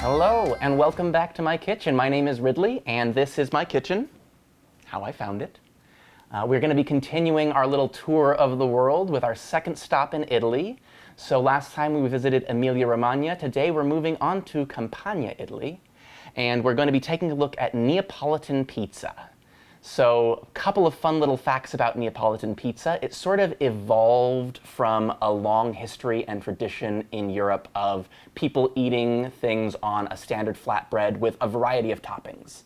Hello, and welcome back to my kitchen. My name is Ridley, and this is my kitchen, how I found it. We're going to be continuing our little tour of the world with our second stop in Italy. So last time we visited Emilia-Romagna. Today we're moving on to Campania, Italy, and we're going to be taking a look at Neapolitan pizza. So a couple of fun little facts about Neapolitan pizza. It sort of evolved from a long history and tradition in Europe of people eating things on a standard flatbread with a variety of toppings.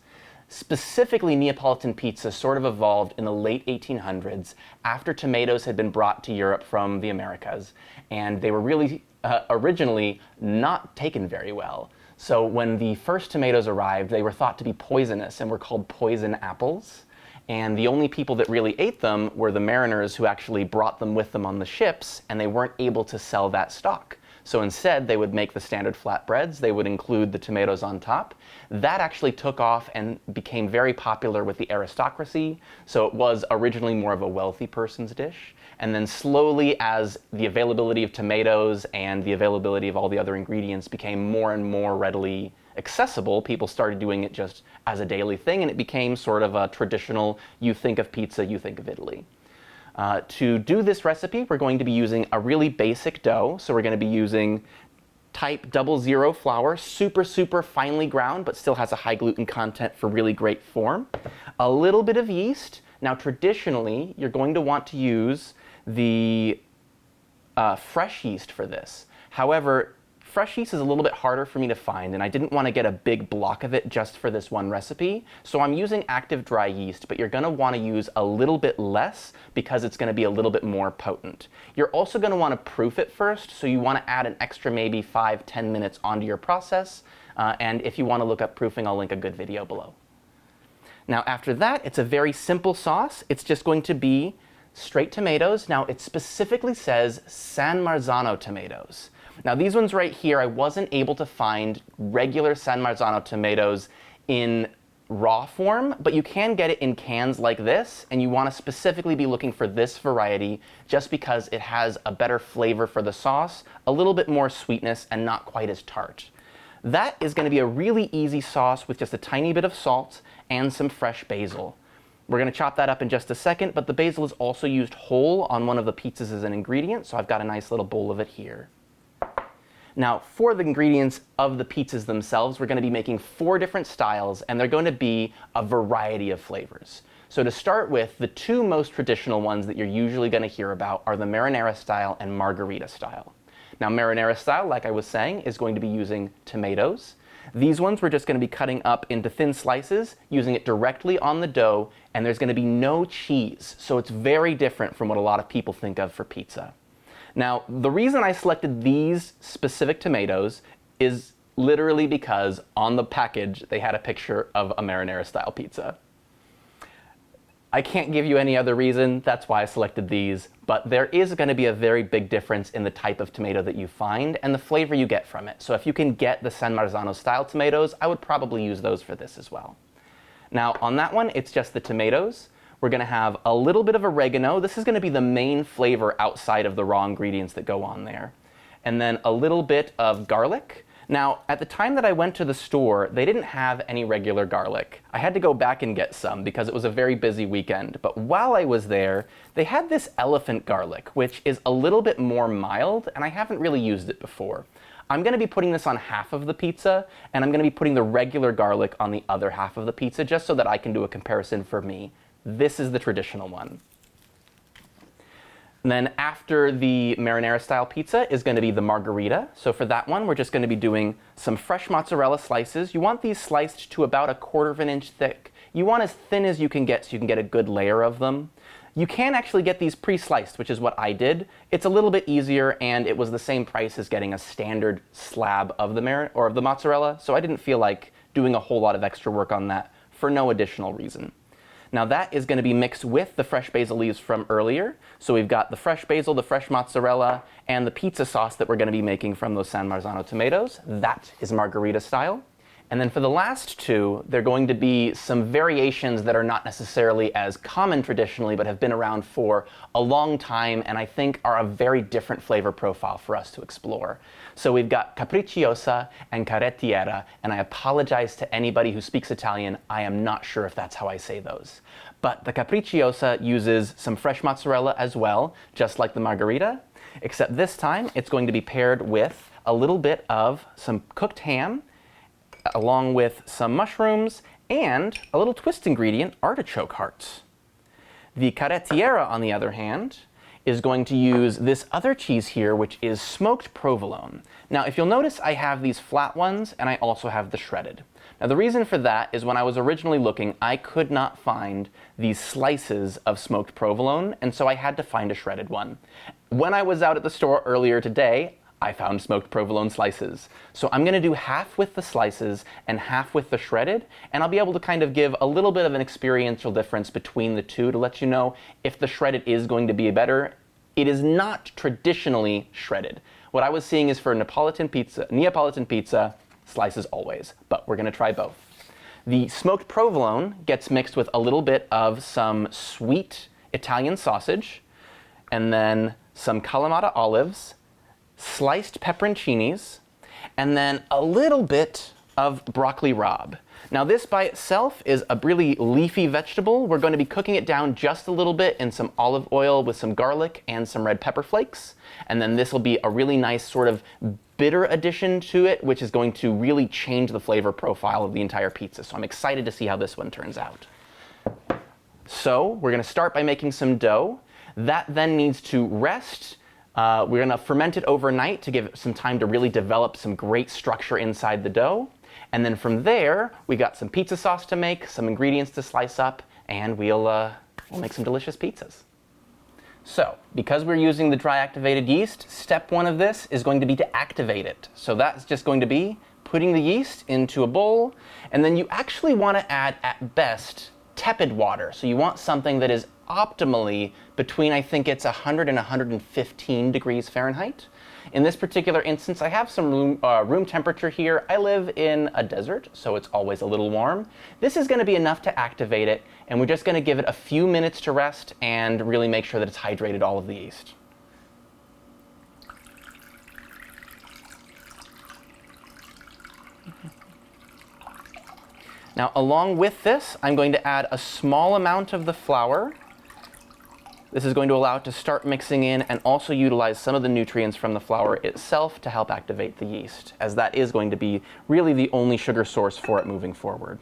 Specifically, Neapolitan pizza sort of evolved in the late 1800s after tomatoes had been brought to Europe from the Americas, and they were really originally not taken very well. So when the first tomatoes arrived, they were thought to be poisonous and were called poison apples. And the only people that really ate them were the mariners who actually brought them with them on the ships, and they weren't able to sell that stock. So instead, they would make the standard flatbreads. They would include the tomatoes on top. That actually took off and became very popular with the aristocracy. So it was originally more of a wealthy person's dish. And then slowly, as the availability of tomatoes and the availability of all the other ingredients became more and more readily accessible, people started doing it just as a daily thing, and it became sort of a traditional, you think of pizza, you think of Italy. To do this recipe, we're going to be using a really basic dough. So we're going to be using type 00 flour, super finely ground, but still has a high gluten content for really great form. A little bit of yeast. Now traditionally, you're going to want to use the fresh yeast for this. However, fresh yeast is a little bit harder for me to find, and I didn't want to get a big block of it just for this one recipe. So I'm using active dry yeast, but you're going to want to use a little bit less because it's going to be a little bit more potent. You're also going to want to proof it first, so you want to add an extra maybe 5-10 minutes onto your process. And if you want to look up proofing, I'll link a good video below. Now after that, it's a very simple sauce. It's just going to be straight tomatoes. Now it specifically says San Marzano tomatoes. Now these ones right here, I wasn't able to find regular San Marzano tomatoes in raw form, but you can get it in cans like this, and you want to specifically be looking for this variety just because it has a better flavor for the sauce, a little bit more sweetness, and not quite as tart. That is going to be a really easy sauce with just a tiny bit of salt and some fresh basil. We're going to chop that up in just a second, but the basil is also used whole on one of the pizzas as an ingredient, so I've got a nice little bowl of it here. Now, for the ingredients of the pizzas themselves, we're going to be making 4 different styles, and they're going to be a variety of flavors. So to start with, the 2 most traditional ones that you're usually going to hear about are the Marinara Style and Margherita Style. Now, Marinara Style, like I was saying, is going to be using tomatoes. These ones we're just going to be cutting up into thin slices, using it directly on the dough, and there's going to be no cheese. So it's very different from what a lot of people think of for pizza. Now, the reason I selected these specific tomatoes is literally because on the package they had a picture of a marinara style pizza. I can't give you any other reason, that's why I selected these, but there is going to be a very big difference in the type of tomato that you find and the flavor you get from it. So if you can get the San Marzano style tomatoes, I would probably use those for this as well. Now on that one, it's just the tomatoes. We're going to have a little bit of oregano. This is going to be the main flavor outside of the raw ingredients that go on there. And then a little bit of garlic. Now, at the time that I went to the store, they didn't have any regular garlic. I had to go back and get some because it was a very busy weekend. But while I was there, they had this elephant garlic, which is a little bit more mild, and I haven't really used it before. I'm going to be putting this on half of the pizza, and I'm going to be putting the regular garlic on the other half of the pizza, just so that I can do a comparison for me. This is the traditional one. And then after the marinara style pizza is going to be the margherita. So for that one, we're just going to be doing some fresh mozzarella slices. You want these sliced to about 1/4 of an inch thick. You want as thin as you can get so you can get a good layer of them. You can actually get these pre-sliced, which is what I did. It's a little bit easier, and it was the same price as getting a standard slab of the mozzarella, so I didn't feel like doing a whole lot of extra work on that for no additional reason. Now that is going to be mixed with the fresh basil leaves from earlier. So we've got the fresh basil, the fresh mozzarella, and the pizza sauce that we're going to be making from those San Marzano tomatoes. That is margherita style. And then for the last two, they're going to be some variations that are not necessarily as common traditionally, but have been around for a long time, and I think are a very different flavor profile for us to explore. So we've got Capricciosa and Carrettiera, and I apologize to anybody who speaks Italian. I am not sure if that's how I say those. But the Capricciosa uses some fresh mozzarella as well, just like the Margherita, except this time it's going to be paired with a little bit of some cooked ham, along with some mushrooms and a little twist ingredient, artichoke hearts. The Carrettiera, on the other hand, is going to use this other cheese here, which is smoked provolone. Now, if you'll notice, I have these flat ones and I also have the shredded. Now, the reason for that is when I was originally looking, I could not find these slices of smoked provolone, and so I had to find a shredded one. When I was out at the store earlier today, I found smoked provolone slices. So I'm gonna do half with the slices and half with the shredded, and I'll be able to kind of give a little bit of an experiential difference between the two to let you know if the shredded is going to be better. It is not traditionally shredded. What I was seeing is for Neapolitan pizza, slices always, but we're gonna try both. The smoked provolone gets mixed with a little bit of some sweet Italian sausage, and then some Kalamata olives, sliced pepperoncinis, and then a little bit of broccoli rabe. Now this by itself is a really leafy vegetable. We're going to be cooking it down just a little bit in some olive oil with some garlic and some red pepper flakes. And then this will be a really nice sort of bitter addition to it, which is going to really change the flavor profile of the entire pizza. So I'm excited to see how this one turns out. So we're going to start by making some dough. That then needs to rest. We're going to ferment it overnight to give it some time to really develop some great structure inside the dough. And then from there, we got some pizza sauce to make, some ingredients to slice up, and we'll make some delicious pizzas. So, because we're using the dry activated yeast, step one of this is going to be to activate it. So that's just going to be putting the yeast into a bowl, and then you actually want to add, at best, tepid water. So you want something that is optimally between, I think it's 100 and 115 degrees Fahrenheit. In this particular instance, I have some room temperature here. I live in a desert, so it's always a little warm. This is going to be enough to activate it, and we're just going to give it a few minutes to rest and really make sure that it's hydrated all of the yeast. Now, along with this, I'm going to add a small amount of the flour. This is going to allow it to start mixing in and also utilize some of the nutrients from the flour itself to help activate the yeast, as that is going to be really the only sugar source for it moving forward.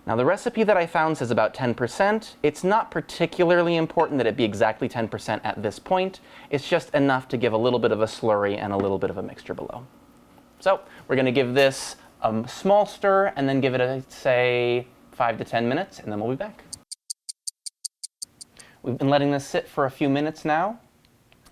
Now, the recipe that I found says about 10%. It's not particularly important that it be exactly 10% at this point. It's just enough to give a little bit of a slurry and a little bit of a mixture below. So we're going to give this a small stir and then give it, say, 5 to 10 minutes, and then we'll be back. We've been letting this sit for a few minutes now.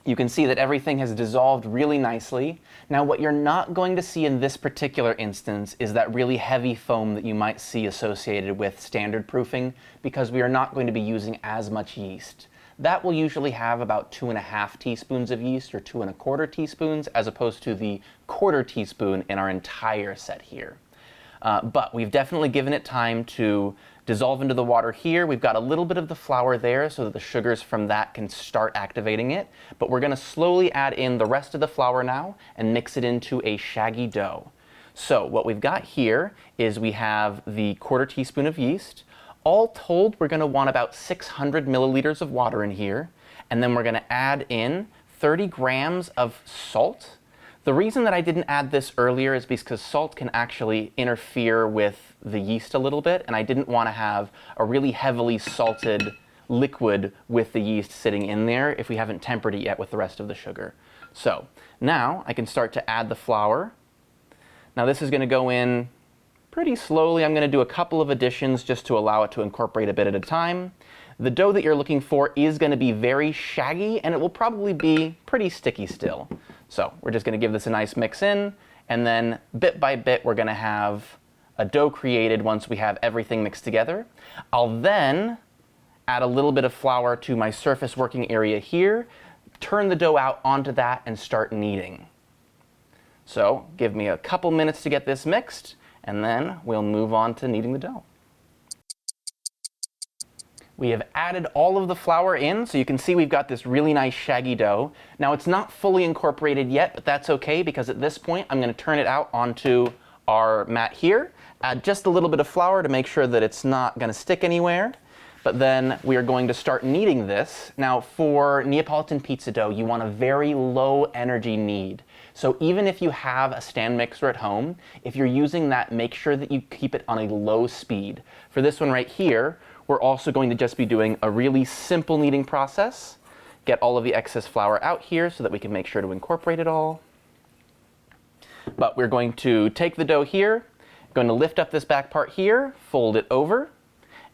You can see that everything has dissolved really nicely. Now, what you're not going to see in this particular instance is that really heavy foam that you might see associated with standard proofing, because we are not going to be using as much yeast. That will usually have about 2.5 teaspoons of yeast or 2.25 teaspoons, as opposed to the 1/4 teaspoon in our entire set here. But we've definitely given it time to dissolve into the water here. We've got a little bit of the flour there so that the sugars from that can start activating it. But we're going to slowly add in the rest of the flour now and mix it into a shaggy dough. So what we've got here is we have the 1/4 teaspoon of yeast. All told, we're going to want about 600 milliliters of water in here. And then we're going to add in 30 grams of salt. The reason that I didn't add this earlier is because salt can actually interfere with the yeast a little bit, and I didn't want to have a really heavily salted liquid with the yeast sitting in there if we haven't tempered it yet with the rest of the sugar. So now I can start to add the flour. Now this is going to go in pretty slowly. I'm going to do a couple of additions just to allow it to incorporate a bit at a time. The dough that you're looking for is going to be very shaggy, and it will probably be pretty sticky still. So we're just going to give this a nice mix in, and then bit by bit we're going to have a dough created once we have everything mixed together. I'll then add a little bit of flour to my surface working area here, turn the dough out onto that, and start kneading. So give me a couple minutes to get this mixed, and then we'll move on to kneading the dough. We have added all of the flour in, so you can see we've got this really nice shaggy dough. Now it's not fully incorporated yet, but that's okay because at this point I'm going to turn it out onto our mat here, add just a little bit of flour to make sure that it's not going to stick anywhere. But then we are going to start kneading this. Now for Neapolitan pizza dough, you want a very low energy knead. So even if you have a stand mixer at home, if you're using that, make sure that you keep it on a low speed. For this one right here, we're also going to just be doing a really simple kneading process. Get all of the excess flour out here so that we can make sure to incorporate it all. But we're going to take the dough here, going to lift up this back part here, fold it over,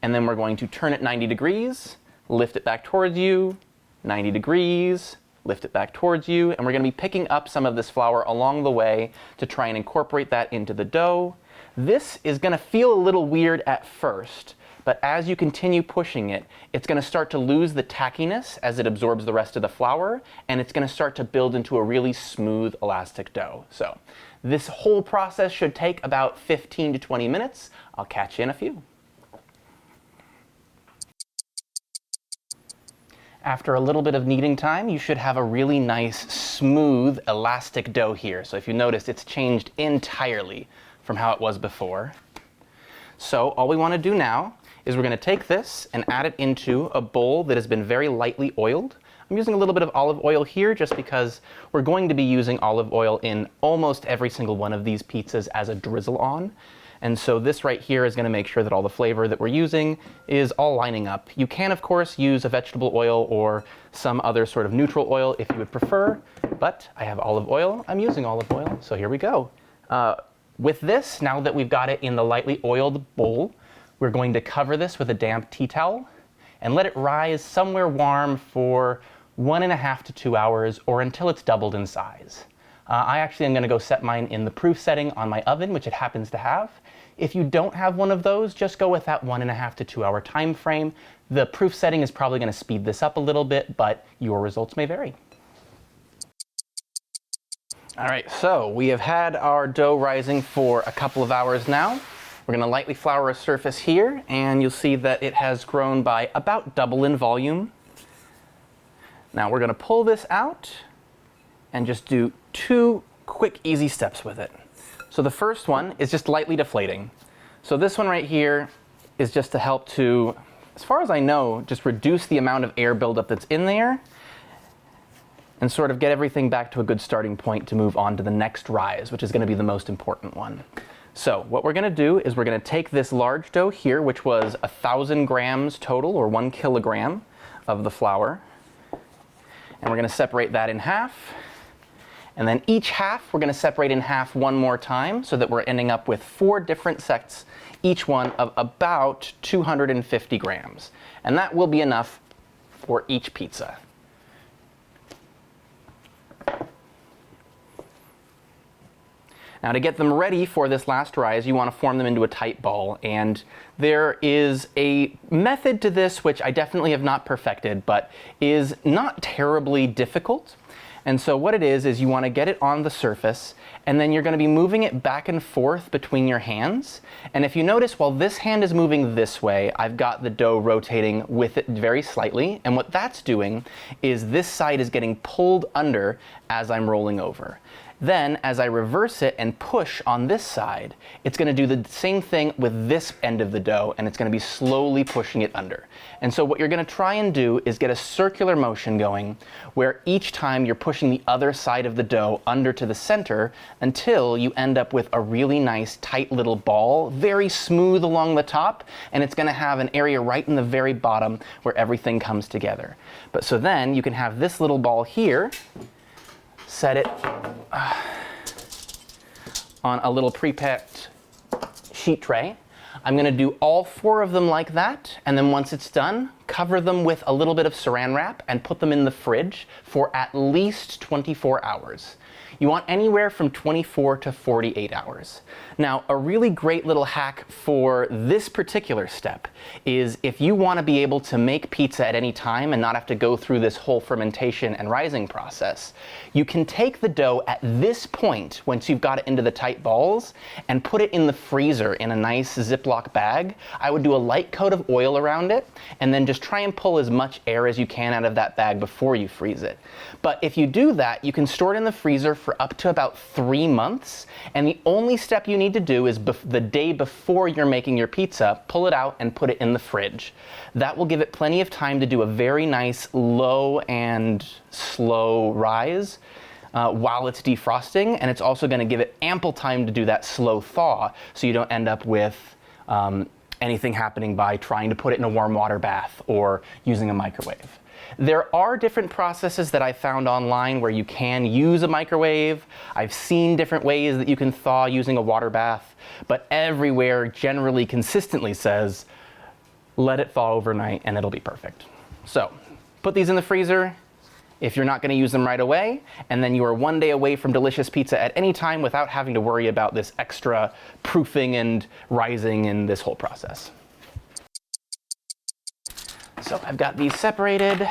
and then we're going to turn it 90 degrees, lift it back towards you, 90 degrees, lift it back towards you, and we're going to be picking up some of this flour along the way to try and incorporate that into the dough. This is going to feel a little weird at first, but as you continue pushing it, it's going to start to lose the tackiness as it absorbs the rest of the flour, and it's going to start to build into a really smooth, elastic dough. So this whole process should take about 15 to 20 minutes. I'll catch you in a few. After a little bit of kneading time, you should have a really nice, smooth, elastic dough here. So if you notice, it's changed entirely from how it was before. So all we want to do now is we're going to take this and add it into a bowl that has been very lightly oiled. I'm using a little bit of olive oil here just because we're going to be using olive oil in almost every single one of these pizzas as a drizzle on. And so this right here is going to make sure that all the flavor that we're using is all lining up. You can, of course, use a vegetable oil or some other sort of neutral oil if you would prefer, but I have olive oil. I'm using olive oil, so here we go. With this, now that we've got it in the lightly oiled bowl, we're going to cover this with a damp tea towel and let it rise somewhere warm for 1.5 to 2 hours or until it's doubled in size. I actually am going to go set mine in the proof setting on my oven, which it happens to have. If you don't have one of those, just go with that 1.5 to 2 hour time frame. The proof setting is probably going to speed this up a little bit, but your results may vary. All right, so we have had our dough rising for a couple of hours now. We're going to lightly flour a surface here, and you'll see that it has grown by about double in volume. Now we're going to pull this out and just do 2 quick, easy steps with it. So the first one is just lightly deflating. So this one right here is just to help to, as far as I know, just reduce the amount of air buildup that's in there and sort of get everything back to a good starting point to move on to the next rise, which is going to be the most important one. So what we're going to do is we're going to take this large dough here, which was 1,000 grams total, or 1 kilogram of the flour, and we're going to separate that in half. And then each half, we're going to separate in half one more time so that we're ending up with 4 different sets, each one of about 250 grams. And that will be enough for each pizza. Now to get them ready for this last rise, you want to form them into a tight ball. And there is a method to this which I definitely have not perfected, but is not terribly difficult. And so what it is you want to get it on the surface, and then you're going to be moving it back and forth between your hands. And if you notice, while this hand is moving this way, I've got the dough rotating with it very slightly. And what that's doing is this side is getting pulled under as I'm rolling over. Then, as I reverse it and push on this side, it's going to do the same thing with this end of the dough, and it's going to be slowly pushing it under. And so what you're going to try and do is get a circular motion going, where each time you're pushing the other side of the dough under to the center until you end up with a really nice tight little ball, very smooth along the top, and it's going to have an area right in the very bottom where everything comes together. But so then you can have this little ball here, set it on a little pre-packed sheet tray. I'm going to do all 4 of them like that, and then once it's done, cover them with a little bit of saran wrap and put them in the fridge for at least 24 hours. You want anywhere from 24 to 48 hours. Now, a really great little hack for this particular step is if you want to be able to make pizza at any time and not have to go through this whole fermentation and rising process, you can take the dough at this point, once you've got it into the tight balls, and put it in the freezer in a nice Ziploc bag. I would do a light coat of oil around it, and then just try and pull as much air as you can out of that bag before you freeze it. But if you do that, you can store it in the freezer for up to about 3 months, and the only step you need to do is the day before you're making your pizza, pull it out and put it in the fridge. That will give it plenty of time to do a very nice low and slow rise while it's defrosting, and it's also going to give it ample time to do that slow thaw, so you don't end up with anything happening by trying to put it in a warm water bath or using a microwave. There are different processes that I found online where you can use a microwave. I've seen different ways that you can thaw using a water bath, but everywhere generally consistently says, let it thaw overnight and it'll be perfect. So put these in the freezer if you're not going to use them right away, and then you are 1 day away from delicious pizza at any time without having to worry about this extra proofing and rising in this whole process. So I've got these separated,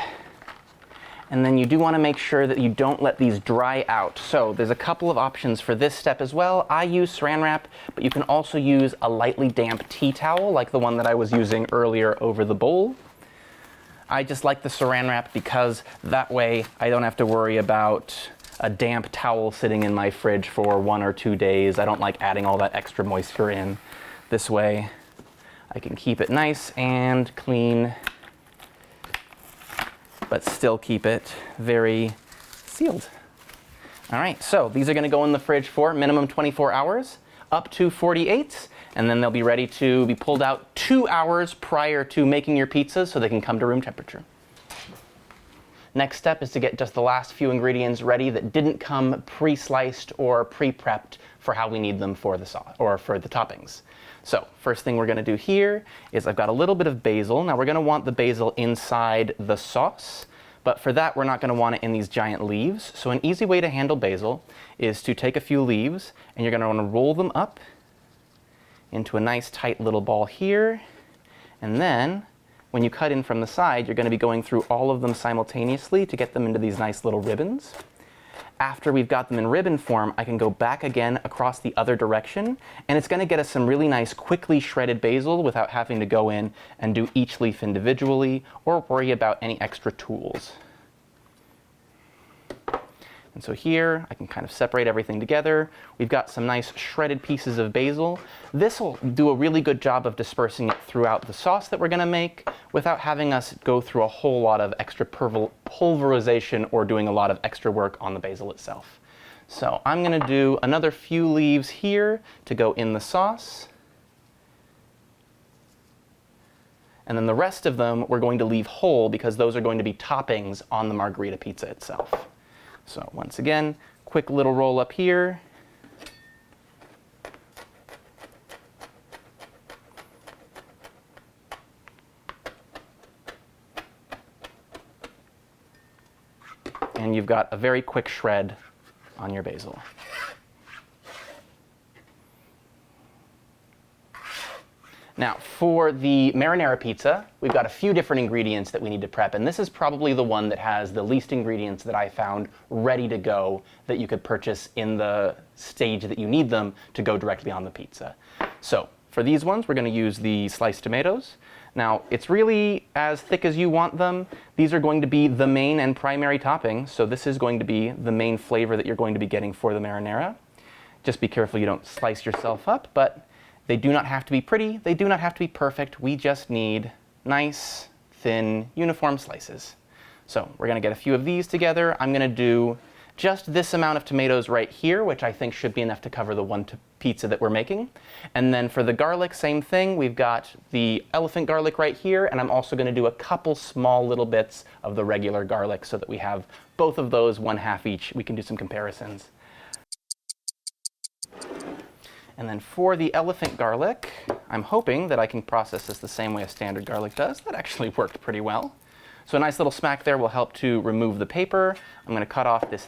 and then you do want to make sure that you don't let these dry out. So there's a couple of options for this step as well. I use Saran Wrap, but you can also use a lightly damp tea towel like the one that I was using earlier over the bowl. I just like the Saran Wrap because that way I don't have to worry about a damp towel sitting in my fridge for 1 or 2 days. I don't like adding all that extra moisture in. This way I can keep it nice and clean, but still keep it very sealed. All right, so these are going to go in the fridge for minimum 24 hours, up to 48, and then they'll be ready to be pulled out 2 hours prior to making your pizzas so they can come to room temperature. Next step is to get just the last few ingredients ready that didn't come pre-sliced or pre-prepped for how we need them for the sauce or for the toppings. So first thing we're going to do here is I've got a little bit of basil. Now we're going to want the basil inside the sauce, but for that we're not going to want it in these giant leaves. So an easy way to handle basil is to take a few leaves and you're going to want to roll them up into a nice tight little ball here, and then when you cut in from the side, you're going to be going through all of them simultaneously to get them into these nice little ribbons. After we've got them in ribbon form, I can go back again across the other direction, and it's going to get us some really nice quickly shredded basil without having to go in and do each leaf individually or worry about any extra tools. And so here I can kind of separate everything together. We've got some nice shredded pieces of basil. This will do a really good job of dispersing it throughout the sauce that we're going to make without having us go through a whole lot of extra pulverization or doing a lot of extra work on the basil itself. So I'm going to do another few leaves here to go in the sauce. And then the rest of them we're going to leave whole because those are going to be toppings on the margherita pizza itself. So once again, quick little roll up here. And you've got a very quick shred on your basil. Now, for the marinara pizza, we've got a few different ingredients that we need to prep, and this is probably the one that has the least ingredients that I found ready to go that you could purchase in the stage that you need them to go directly on the pizza. So, for these ones, we're going to use the sliced tomatoes. Now, it's really as thick as you want them. These are going to be the main and primary topping, so this is going to be the main flavor that you're going to be getting for the marinara. Just be careful you don't slice yourself up, but they do not have to be pretty, they do not have to be perfect, we just need nice, thin, uniform slices. So we're going to get a few of these together. I'm going to do just this amount of tomatoes right here, which I think should be enough to cover the one pizza that we're making. And then for the garlic, same thing, we've got the elephant garlic right here, and I'm also going to do a couple small little bits of the regular garlic so that we have both of those 1/2 each. We can do some comparisons. And then for the elephant garlic, I'm hoping that I can process this the same way a standard garlic does. That actually worked pretty well. So a nice little smack there will help to remove the paper. I'm going to cut off this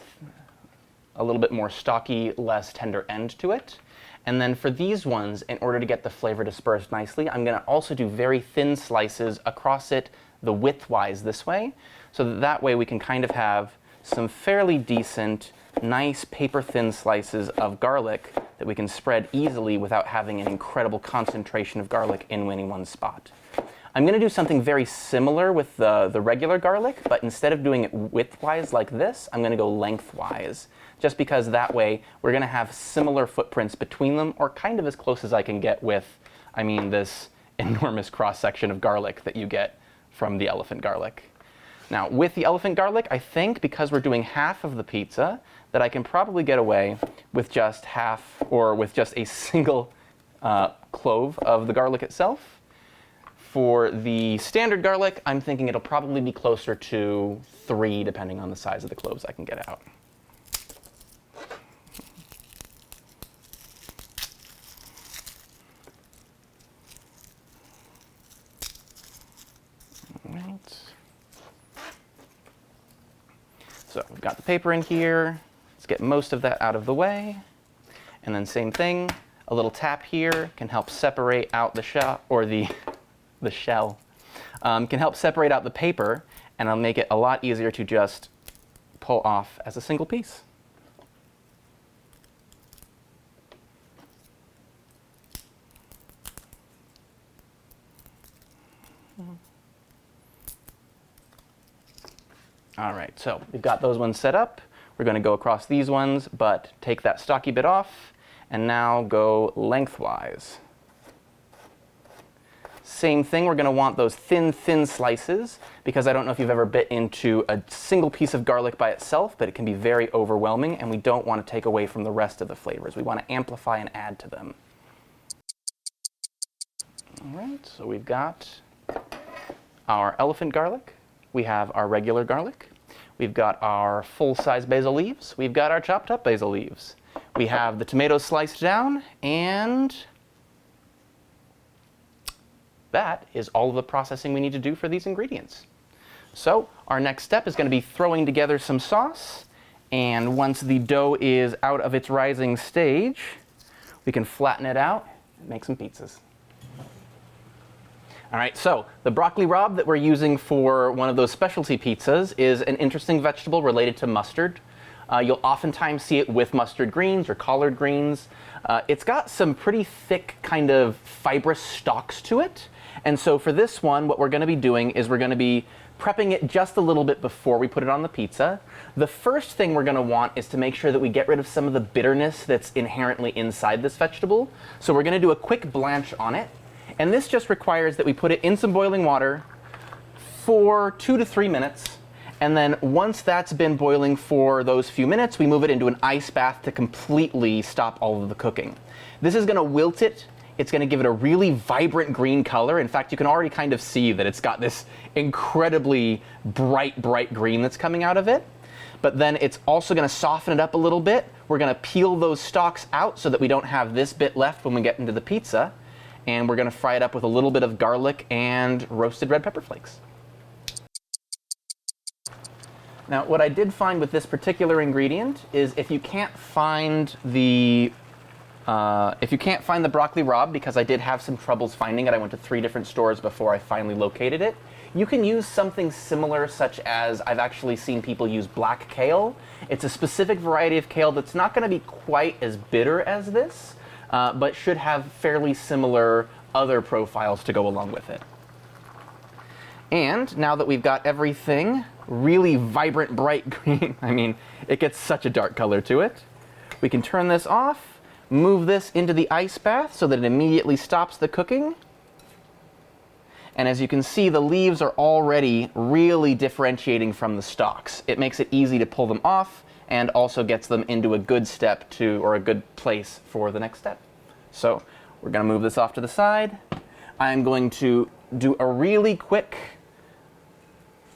a little bit more stocky, less tender end to it. And then for these ones, in order to get the flavor dispersed nicely, I'm going to also do very thin slices across it, the widthwise this way, so that that way we can kind of have some fairly decent, nice paper-thin slices of garlic that we can spread easily without having an incredible concentration of garlic in any one spot. I'm going to do something very similar with the regular garlic, but instead of doing it widthwise like this, I'm going to go lengthwise, just because that way we're going to have similar footprints between them, or kind of as close as I can get with, I mean, this enormous cross-section of garlic that you get from the elephant garlic. Now, with the elephant garlic, I think because we're doing half of the pizza, that I can probably get away with just half, or with just a single clove of the garlic itself. For the standard garlic, I'm thinking it'll probably be closer to 3, depending on the size of the cloves I can get out. All right. So we've got the paper in here. Let's get most of that out of the way. And then same thing, a little tap here can help separate out the shell, or the shell, can help separate out the paper, and it'll make it a lot easier to just pull off as a single piece. All right, so we've got those ones set up. We're going to go across these ones, but take that stocky bit off, and now go lengthwise. Same thing, we're going to want those thin slices, because I don't know if you've ever bit into a single piece of garlic by itself, but it can be very overwhelming, and we don't want to take away from the rest of the flavors. We want to amplify and add to them. All right, so we've got our elephant garlic. We have our regular garlic. We've got our full-size basil leaves. We've got our chopped up basil leaves. We have the tomatoes sliced down, and that is all of the processing we need to do for these ingredients. So our next step is going to be throwing together some sauce, and once the dough is out of its rising stage, we can flatten it out and make some pizzas. All right, so the broccoli rabe that we're using for one of those specialty pizzas is an interesting vegetable related to mustard. You'll oftentimes see it with mustard greens or collard greens. It's got some pretty thick, kind of fibrous stalks to it. And so for this one, what we're going to be doing is we're going to be prepping it just a little bit before we put it on the pizza. The first thing we're going to want is to make sure that we get rid of some of the bitterness that's inherently inside this vegetable. So we're going to do a quick blanch on it. And this just requires that we put it in some boiling water for 2 to 3 minutes. And then once that's been boiling for those few minutes, we move it into an ice bath to completely stop all of the cooking. This is going to wilt it. It's going to give it a really vibrant green color. In fact, you can already kind of see that it's got this incredibly bright green that's coming out of it. But then it's also going to soften it up a little bit. We're going to peel those stalks out so that we don't have this bit left when we get into the pizza. And we're going to fry it up with a little bit of garlic and roasted red pepper flakes. Now, what I did find with this particular ingredient is if you can't find the broccoli rabe, because I did have some troubles finding it, I went to 3 different stores before I finally located it, you can use something similar, such as I've actually seen people use black kale. It's a specific variety of kale that's not going to be quite as bitter as this, but should have fairly similar other profiles to go along with it. And now that we've got everything really vibrant, bright green, I mean, it gets such a dark color to it, we can turn this off, move this into the ice bath so that it immediately stops the cooking. And as you can see, the leaves are already really differentiating from the stalks. It makes it easy to pull them off, and also gets them into a good step to, or a good place for the next step. So we're going to move this off to the side. I'm going to do a really quick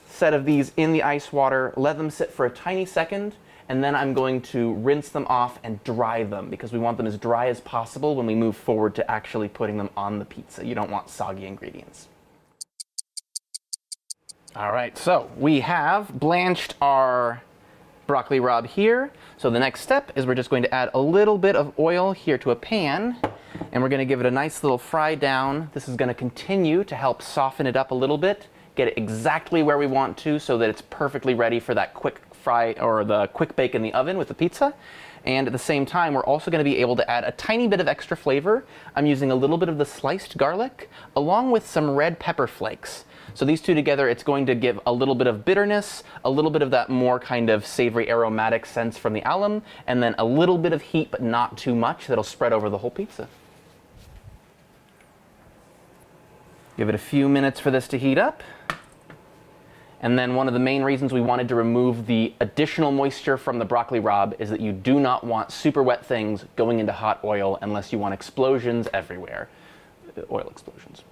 set of these in the ice water, let them sit for a tiny second, and then I'm going to rinse them off and dry them, because we want them as dry as possible when we move forward to actually putting them on the pizza. You don't want soggy ingredients. All right, so we have blanched our broccoli rabe here. So the next step is we're just going to add a little bit of oil here to a pan, and we're going to give it a nice little fry down. This is going to continue to help soften it up a little bit, get it exactly where we want to so that it's perfectly ready for that quick fry or the quick bake in the oven with the pizza. And at the same time, we're also going to be able to add a tiny bit of extra flavor. I'm using a little bit of the sliced garlic along with some red pepper flakes. So these two together, it's going to give a little bit of bitterness, a little bit of that more kind of savory aromatic sense from the alum, and then a little bit of heat, but not too much, that'll spread over the whole pizza. Give it a few minutes for this to heat up. And then one of the main reasons we wanted to remove the additional moisture from the broccoli rabe is that you do not want super wet things going into hot oil unless you want explosions everywhere. Oil explosions.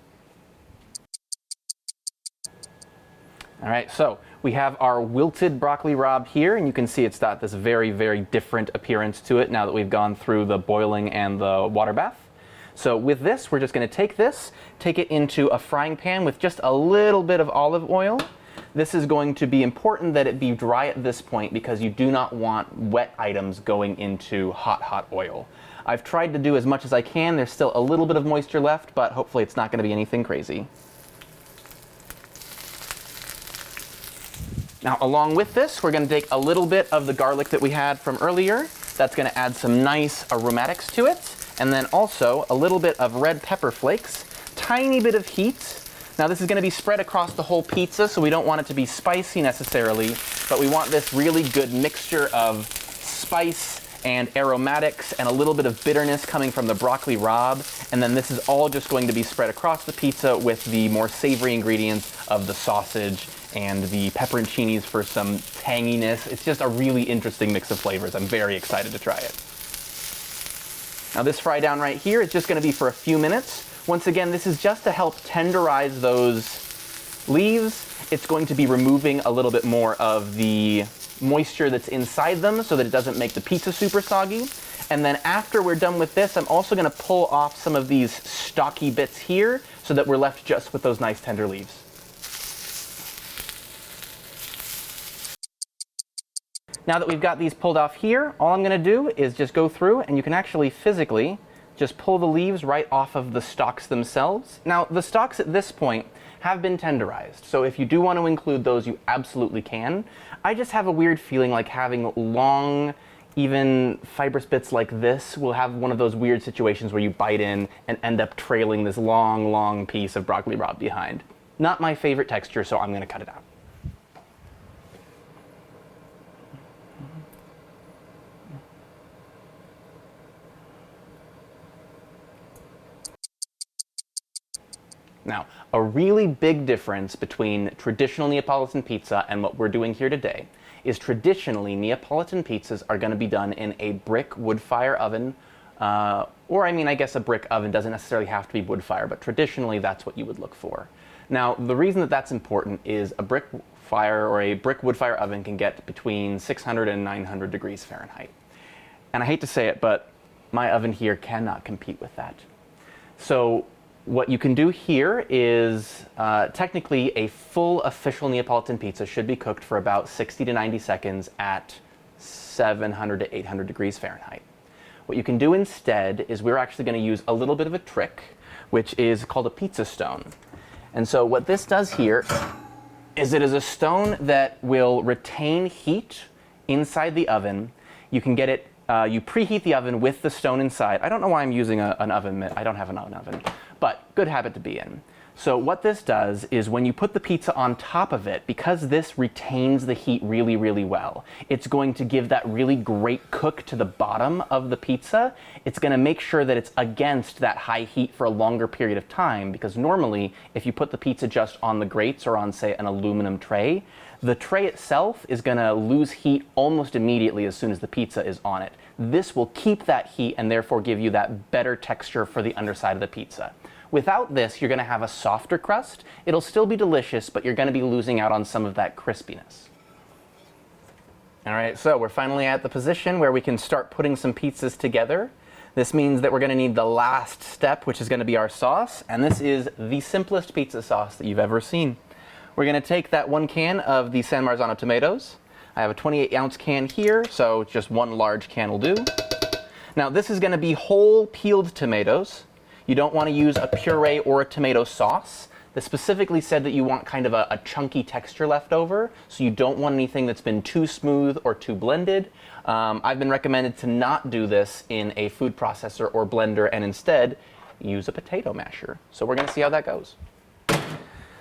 All right, so we have our wilted broccoli rabe here, and you can see it's got this very, very different appearance to it now that we've gone through the boiling and the water bath. So with this, we're just going to take it into a frying pan with just a little bit of olive oil. This is going to be important that it be dry at this point because you do not want wet items going into hot oil. I've tried to do as much as I can. There's still a little bit of moisture left, but hopefully it's not going to be anything crazy. Now, along with this, we're going to take a little bit of the garlic that we had from earlier. That's going to add some nice aromatics to it. And then also a little bit of red pepper flakes, tiny bit of heat. Now, this is going to be spread across the whole pizza, so we don't want it to be spicy necessarily, but we want this really good mixture of spice and aromatics and a little bit of bitterness coming from the broccoli rabe. And then this is all just going to be spread across the pizza with the more savory ingredients of the sausage and the pepperoncinis for some tanginess. It's just a really interesting mix of flavors. I'm very excited to try it. Now this fry down right here is just going to be for a few minutes. Once again, this is just to help tenderize those leaves. It's going to be removing a little bit more of the moisture that's inside them so that it doesn't make the pizza super soggy. And then after we're done with this, I'm also going to pull off some of these stocky bits here so that we're left just with those nice tender leaves. Now that we've got these pulled off here, all I'm going to do is just go through, and you can actually physically just pull the leaves right off of the stalks themselves. Now, the stalks at this point have been tenderized, so if you do want to include those, you absolutely can. I just have a weird feeling like having long, even fibrous bits like this will have one of those weird situations where you bite in and end up trailing this long, long piece of broccoli rabe behind. Not my favorite texture, so I'm going to cut it out. Now, a really big difference between traditional Neapolitan pizza and what we're doing here today is traditionally Neapolitan pizzas are going to be done in a brick wood fire oven, or I guess a brick oven doesn't necessarily have to be wood fire, but traditionally that's what you would look for. Now, the reason that that's important is a brick fire or a brick wood fire oven can get between 600 and 900 degrees Fahrenheit. And I hate to say it, but my oven here cannot compete with that. So what you can do here is technically a full official Neapolitan pizza should be cooked for about 60 to 90 seconds at 700 to 800 degrees Fahrenheit. What you can do instead is we're actually going to use a little bit of a trick, which is called a pizza stone. And so what this does here is it is a stone that will retain heat inside the oven. You can get it, you preheat the oven with the stone inside. I don't know why I'm using an oven mitt. I don't have an oven. But good habit to be in. So what this does is when you put the pizza on top of it, because this retains the heat really, really well, it's going to give that really great cook to the bottom of the pizza. It's going to make sure that it's against that high heat for a longer period of time, because normally if you put the pizza just on the grates or on, say, an aluminum tray, the tray itself is going to lose heat almost immediately as soon as the pizza is on it. This will keep that heat and therefore give you that better texture for the underside of the pizza. Without this, you're going to have a softer crust. It'll still be delicious, but you're going to be losing out on some of that crispiness. All right, so we're finally at the position where we can start putting some pizzas together. This means that we're going to need the last step, which is going to be our sauce, and this is the simplest pizza sauce that you've ever seen. We're going to take that 1 can of the San Marzano tomatoes. I have a 28-ounce can here, so just one large can will do. Now this is going to be whole peeled tomatoes. You don't want to use a puree or a tomato sauce. This specifically said that you want kind of a chunky texture left over, so you don't want anything that's been too smooth or too blended. I've been recommended to not do this in a food processor or blender and instead use a potato masher. So we're going to see how that goes.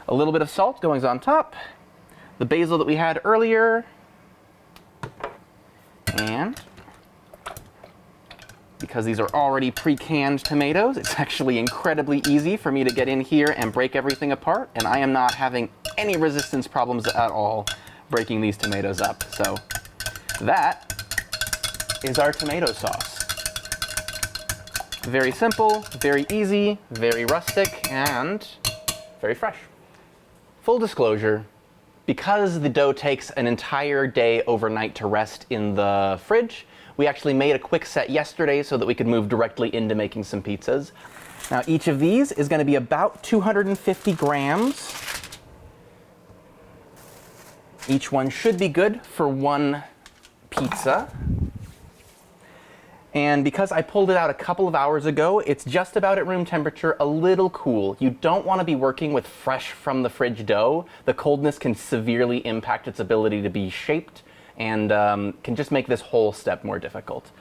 A little bit of salt going on top, the basil that we had earlier, and because these are already pre-canned tomatoes, it's actually incredibly easy for me to get in here and break everything apart, and I am not having any resistance problems at all breaking these tomatoes up. So that is our tomato sauce. Very simple, very easy, very rustic, and very fresh. Full disclosure, because the dough takes an entire day overnight to rest in the fridge, we actually made a quick set yesterday so that we could move directly into making some pizzas. Now each of these is going to be about 250 grams. Each one should be good for one pizza. And because I pulled it out a couple of hours ago, it's just about at room temperature, a little cool. You don't want to be working with fresh from the fridge dough. The coldness can severely impact its ability to be shaped and can just make this whole step more difficult.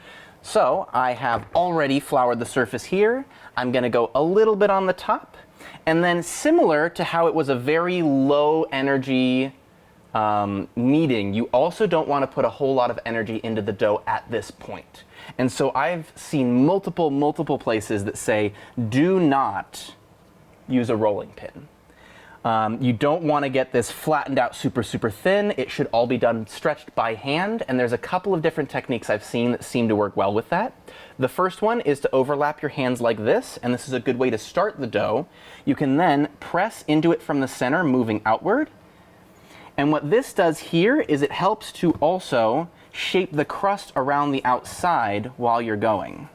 So I have already floured the surface here. I'm going to go a little bit on the top, and then similar to how it was a very low energy kneading, you also don't want to put a whole lot of energy into the dough at this point. And so I've seen multiple places that say, do not use a rolling pin. You don't want to get this flattened out super thin. It should all be done stretched by hand, and there's a couple of different techniques I've seen that seem to work well with that. The first one is to overlap your hands like this, and this is a good way to start the dough. You can then press into it from the center, moving outward. And what this does here is it helps to also shape the crust around the outside while you're going.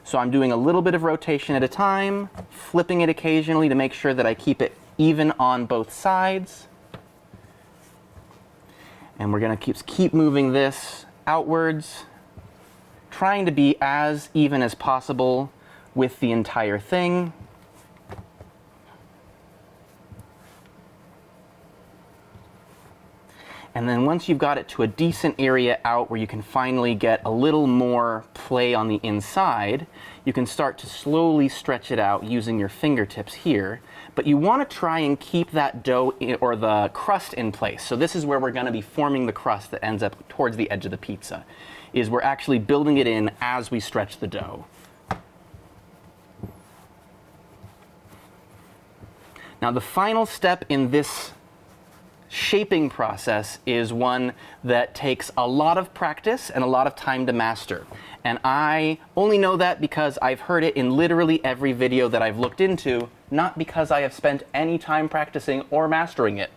So I'm doing a little bit of rotation at a time, flipping it occasionally to make sure that I keep it even on both sides. And we're going to keep moving this outwards, trying to be as even as possible with the entire thing. And then once you've got it to a decent area out where you can finally get a little more play on the inside, you can start to slowly stretch it out using your fingertips here. But you want to try and keep that dough or the crust in place. So this is where we're going to be forming the crust that ends up towards the edge of the pizza, is we're actually building it in as we stretch the dough. Now the final step in this shaping process is one that takes a lot of practice and a lot of time to master. And I only know that because I've heard it in literally every video that I've looked into, not because I have spent any time practicing or mastering it.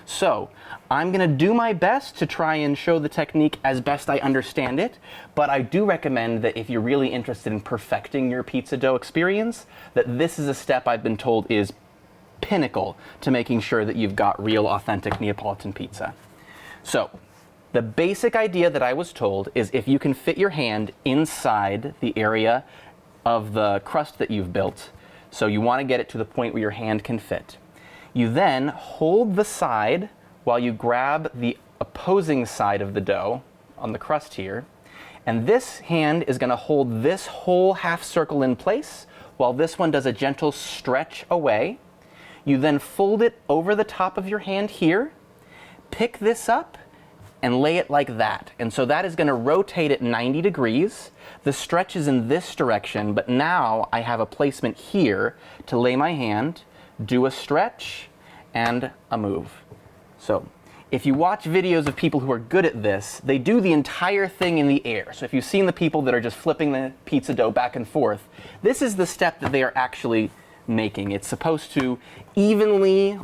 So I'm going to do my best to try and show the technique as best I understand it, but I do recommend that if you're really interested in perfecting your pizza dough experience, that this is a step I've been told is pinnacle to making sure that you've got real authentic Neapolitan pizza. So the basic idea that I was told is if you can fit your hand inside the area of the crust that you've built, so you want to get it to the point where your hand can fit. You then hold the side while you grab the opposing side of the dough on the crust here, and this hand is going to hold this whole half circle in place while this one does a gentle stretch away. You then fold it over the top of your hand here, pick this up, and lay it like that. And so that is going to rotate at 90 degrees. The stretch is in this direction, but now I have a placement here to lay my hand, do a stretch, and a move. So if you watch videos of people who are good at this, they do the entire thing in the air. So if you've seen the people that are just flipping the pizza dough back and forth, this is the step that they are actually making. It's supposed to evenly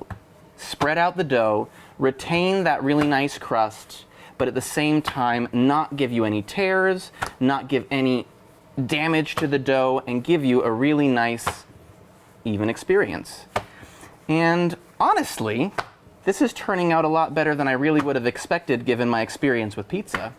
spread out the dough, retain that really nice crust, but at the same time not give you any tears, not give any damage to the dough, and give you a really nice even experience. And honestly, this is turning out a lot better than I really would have expected given my experience with pizza.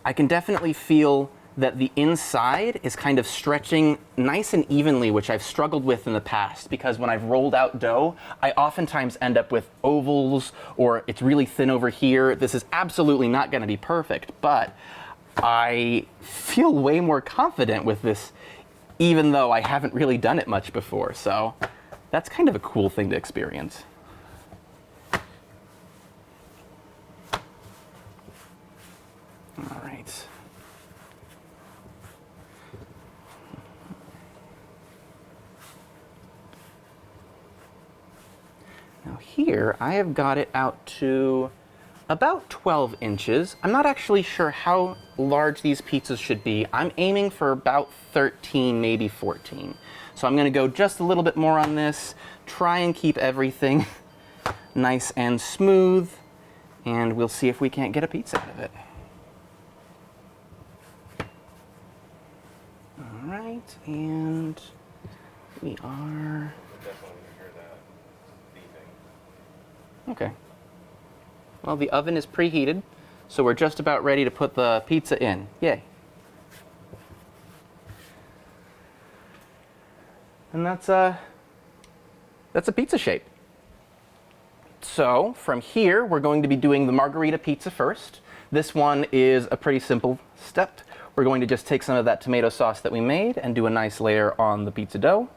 I can definitely feel that the inside is kind of stretching nice and evenly, which I've struggled with in the past, because when I've rolled out dough, I oftentimes end up with ovals, or it's really thin over here. This is absolutely not going to be perfect, but I feel way more confident with this, even though I haven't really done it much before. So that's kind of a cool thing to experience. All right. Now here, I have got it out to about 12 inches. I'm not actually sure how large these pizzas should be. I'm aiming for about 13, maybe 14. So I'm gonna go just a little bit more on this, try and keep everything nice and smooth, and we'll see if we can't get a pizza out of it. All right, and we are... Okay. Well, the oven is preheated, so we're just about ready to put the pizza in. Yay. And that's a pizza shape. So from here, we're going to be doing the margherita pizza first. This one is a pretty simple step. We're going to just take some of that tomato sauce that we made and do a nice layer on the pizza dough.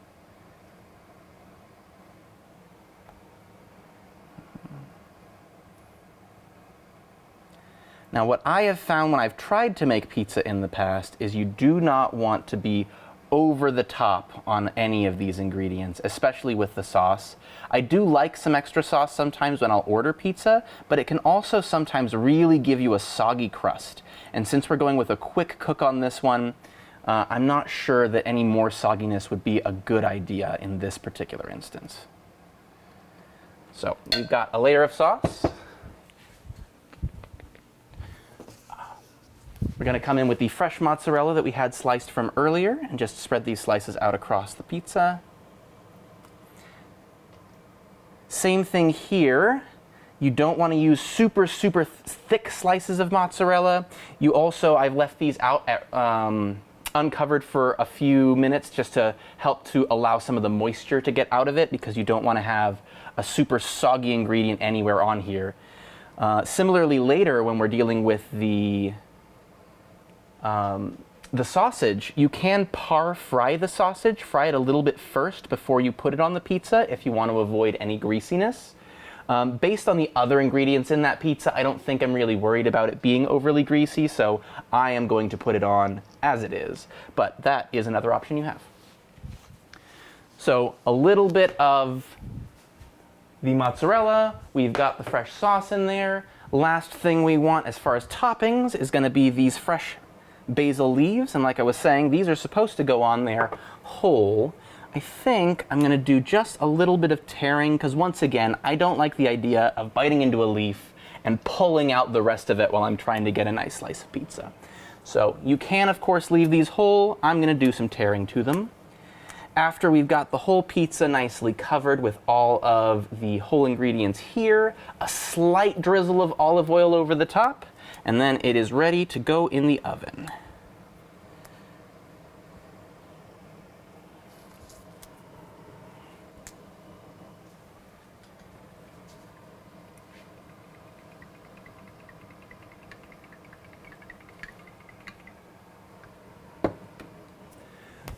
Now, what I have found when I've tried to make pizza in the past is you do not want to be over the top on any of these ingredients, especially with the sauce. I do like some extra sauce sometimes when I'll order pizza, but it can also sometimes really give you a soggy crust. And since we're going with a quick cook on this one, I'm not sure that any more sogginess would be a good idea in this particular instance. So we've got a layer of sauce. We're going to come in with the fresh mozzarella that we had sliced from earlier and just spread these slices out across the pizza. Same thing here. You don't want to use super thick slices of mozzarella. You also, I've left these out at, uncovered for a few minutes just to help to allow some of the moisture to get out of it, because you don't want to have a super soggy ingredient anywhere on here. Similarly, later when we're dealing with the sausage, you can fry the sausage, fry it a little bit first before you put it on the pizza if you want to avoid any greasiness. Based on the other ingredients in that pizza, I don't think I'm really worried about it being overly greasy, so I am going to put it on as it is. But that is another option you have. So a little bit of the mozzarella, we've got the fresh sauce in there. Last thing we want as far as toppings is going to be these fresh basil leaves, and like I was saying, these are supposed to go on there whole. I think I'm going to do just a little bit of tearing, because once again, I don't like the idea of biting into a leaf and pulling out the rest of it while I'm trying to get a nice slice of pizza. So you can, of course, leave these whole. I'm going to do some tearing to them. After we've got the whole pizza nicely covered with all of the whole ingredients here, a slight drizzle of olive oil over the top, and then it is ready to go in the oven.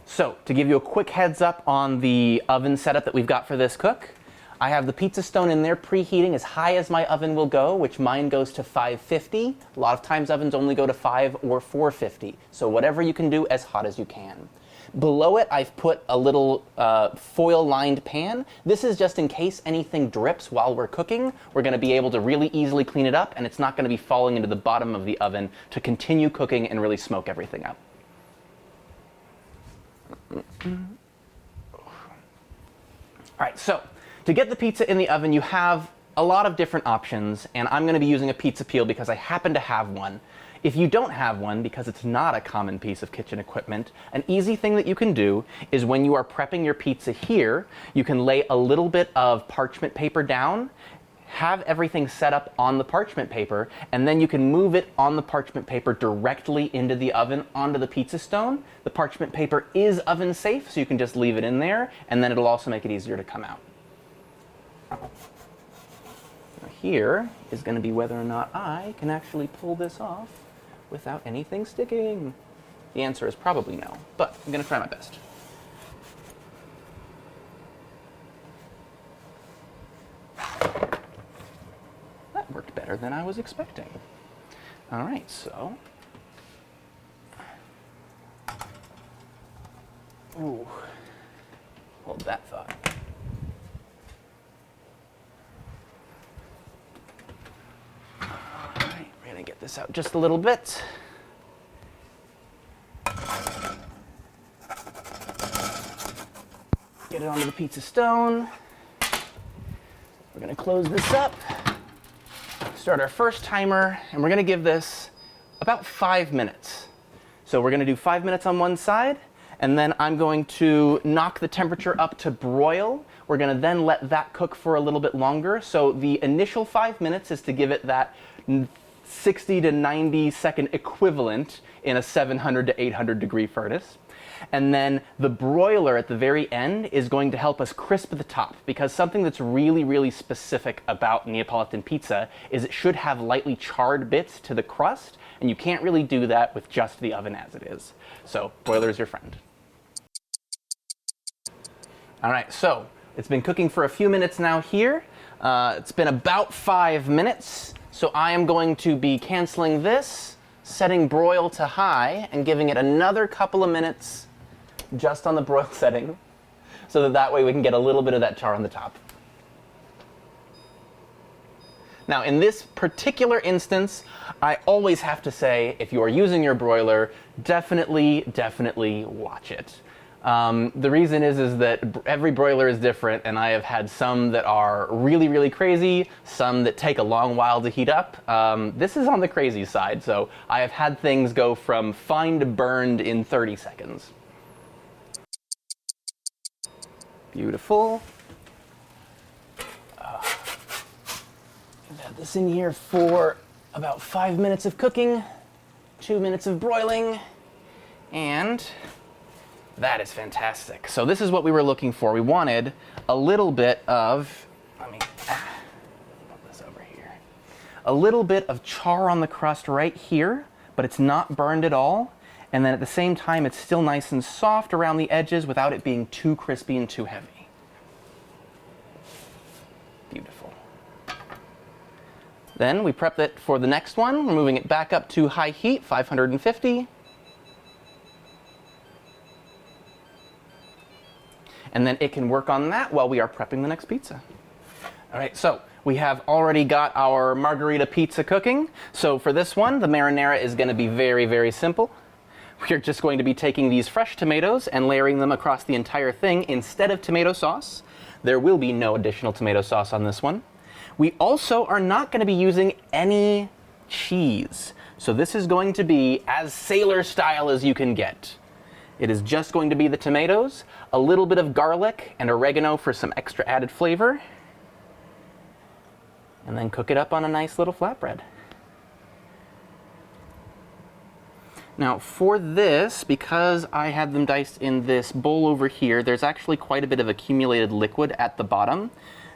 So, to give you a quick heads up on the oven setup that we've got for this cook, I have the pizza stone in there preheating as high as my oven will go, which mine goes to 550. A lot of times ovens only go to 5 or 450. So whatever you can do, as hot as you can. Below it, I've put a little foil-lined pan. This is just in case anything drips while we're cooking. We're going to be able to really easily clean it up, and it's not going to be falling into the bottom of the oven to continue cooking and really smoke everything up. All right, so to get the pizza in the oven, you have a lot of different options, and I'm going to be using a pizza peel because I happen to have one. If you don't have one, because it's not a common piece of kitchen equipment, an easy thing that you can do is when you are prepping your pizza here, you can lay a little bit of parchment paper down, have everything set up on the parchment paper, and then you can move it on the parchment paper directly into the oven onto the pizza stone. The parchment paper is oven safe, so you can just leave it in there, and then it'll also make it easier to come out. Now here is going to be whether or not I can actually pull this off without anything sticking. The answer is probably no, but I'm going to try my best. That worked better than I was expecting. All right, so. Ooh, hold that thought. Get this out just a little bit. Get it onto the pizza stone. We're going to close this up, start our first timer, and we're going to give this about 5 minutes. So we're going to do 5 minutes on one side, and then I'm going to knock the temperature up to broil. We're going to then let that cook for a little bit longer. So the initial 5 minutes is to give it that 60 to 90 second equivalent in a 700 to 800 degree furnace. And then the broiler at the very end is going to help us crisp the top, because something that's really, really specific about Neapolitan pizza is it should have lightly charred bits to the crust, and you can't really do that with just the oven as it is. So broiler is your friend. All right, so it's been cooking for a few minutes now here. It's been about 5 minutes. So I am going to be canceling this, setting broil to high, and giving it another couple of minutes just on the broil setting, so that way we can get a little bit of that char on the top. Now in this particular instance, I always have to say, if you are using your broiler, definitely watch it. The reason is that every broiler is different, and I have had some that are really, really crazy, some that take a long while to heat up. This is on the crazy side, so I have had things go from fine to burned in 30 seconds. Beautiful. I've had this in here for about 5 minutes of cooking, 2 minutes of broiling, and that is fantastic. So this is what we were looking for. We wanted a little bit of, let me put this over here. A little bit of char on the crust right here, but it's not burned at all. And then at the same time, it's still nice and soft around the edges without it being too crispy and too heavy. Beautiful. Then we prep it for the next one. We're moving it back up to high heat, 550. And then it can work on that while we are prepping the next pizza. All right, so we have already got our margherita pizza cooking. So for this one, the marinara is going to be very, very simple. We're just going to be taking these fresh tomatoes and layering them across the entire thing instead of tomato sauce. There will be no additional tomato sauce on this one. We also are not going to be using any cheese. So this is going to be as sailor style as you can get. It is just going to be the tomatoes, a little bit of garlic and oregano for some extra added flavor, and then cook it up on a nice little flatbread. Now for this, because I had them diced in this bowl over here, there's actually quite a bit of accumulated liquid at the bottom.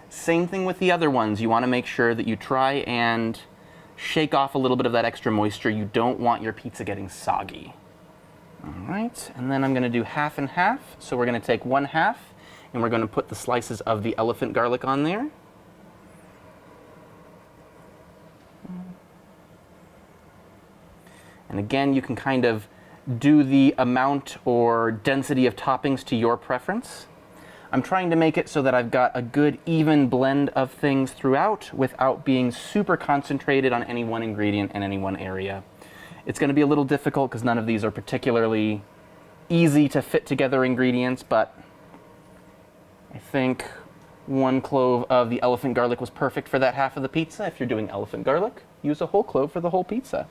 Same thing with the other ones. You want to make sure that you try and shake off a little bit of that extra moisture. You don't want your pizza getting soggy. All right, and then I'm going to do half and half. So we're going to take 1/2, and we're going to put the slices of the elephant garlic on there. And again, you can kind of do the amount or density of toppings to your preference. I'm trying to make it so that I've got a good even blend of things throughout without being super concentrated on any one ingredient in any one area. It's going to be a little difficult because none of these are particularly easy to fit together ingredients, but I think 1 clove of the elephant garlic was perfect for that half of the pizza. If you're doing elephant garlic, use a whole clove for the whole pizza.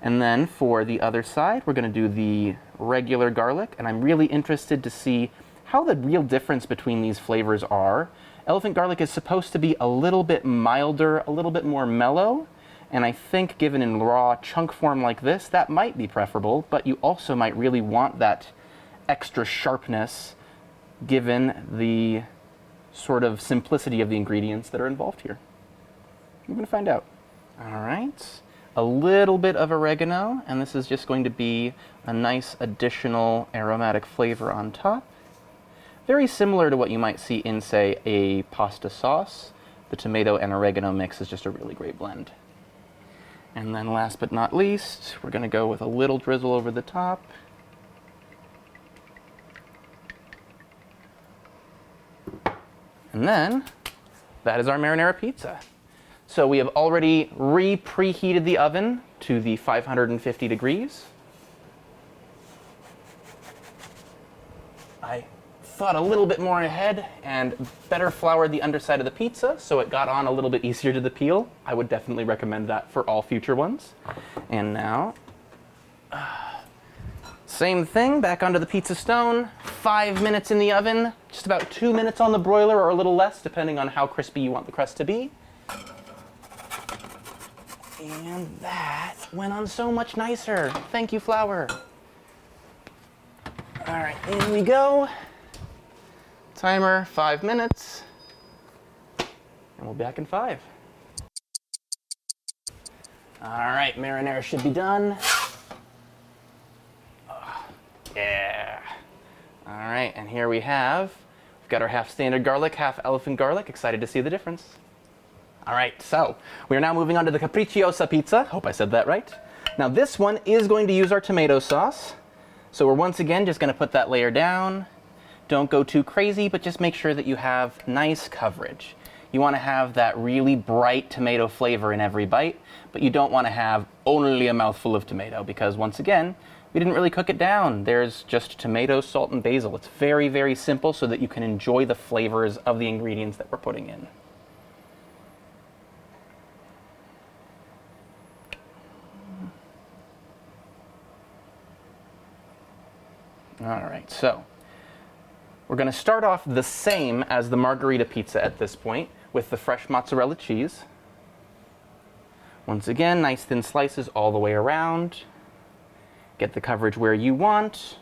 And then for the other side, we're going to do the regular garlic, and I'm really interested to see how the real difference between these flavors are. Elephant garlic is supposed to be a little bit milder, a little bit more mellow, and I think given in raw chunk form like this, that might be preferable, but you also might really want that extra sharpness given the sort of simplicity of the ingredients that are involved here. We're going to find out. All right, a little bit of oregano, and this is just going to be a nice additional aromatic flavor on top. Very similar to what you might see in, say, a pasta sauce. The tomato and oregano mix is just a really great blend. And then last but not least, we're going to go with a little drizzle over the top. And then, that is our marinara pizza. So we have already preheated the oven to the 550 degrees. I thought a little bit more ahead and better floured the underside of the pizza so it got on a little bit easier to the peel. I would definitely recommend that for all future ones. And now, same thing, back onto the pizza stone, 5 minutes in the oven, just about 2 minutes on the broiler or a little less depending on how crispy you want the crust to be. And that went on so much nicer. Thank you, flour. All right, in we go. Timer, 5 minutes. And we'll be back in 5. All right, marinara should be done. Yeah. All right, and here we've got our half standard garlic, half elephant garlic. Excited to see the difference. All right, so we are now moving on to the Capricciosa pizza. Hope I said that right. Now this one is going to use our tomato sauce. So we're once again just going to put that layer down. Don't go too crazy, but just make sure that you have nice coverage. You want to have that really bright tomato flavor in every bite, but you don't want to have only a mouthful of tomato because once again, we didn't really cook it down. There's just tomato, salt, and basil. It's very, very simple so that you can enjoy the flavors of the ingredients that we're putting in. All right, so we're going to start off the same as the margherita pizza at this point with the fresh mozzarella cheese. Once again, nice thin slices all the way around. Get the coverage where you want.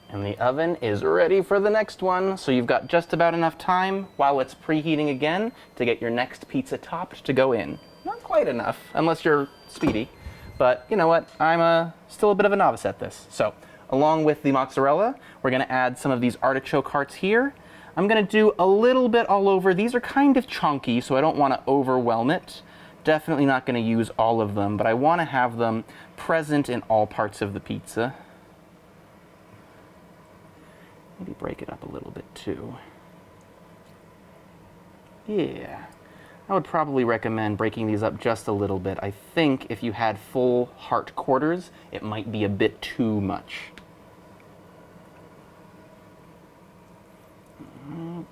And the oven is ready for the next one, so you've got just about enough time while it's preheating again to get your next pizza topped to go in. Not quite enough, unless you're speedy, but you know what, I'm still a bit of a novice at this. So, along with the mozzarella, we're gonna add some of these artichoke hearts here. I'm gonna do a little bit all over. These are kind of chunky, so I don't wanna overwhelm it. Definitely not gonna use all of them, but I wanna have them present in all parts of the pizza. Maybe break it up a little bit too. Yeah, I would probably recommend breaking these up just a little bit. I think if you had full heart quarters, it might be a bit too much. Right.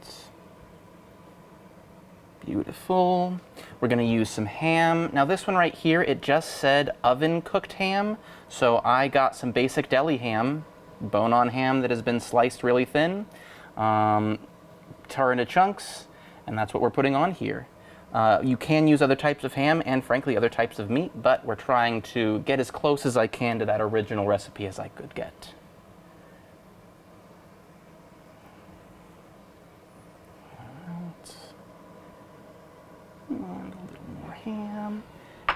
Beautiful. We're going to use some ham. Now this one right here, it just said oven cooked ham, so I got some basic deli ham. Bone-on ham that has been sliced really thin, tore into chunks, and that's what we're putting on here. You can use other types of ham and frankly other types of meat, but we're trying to get as close as I can to that original recipe as I could get. Right. And a little more ham.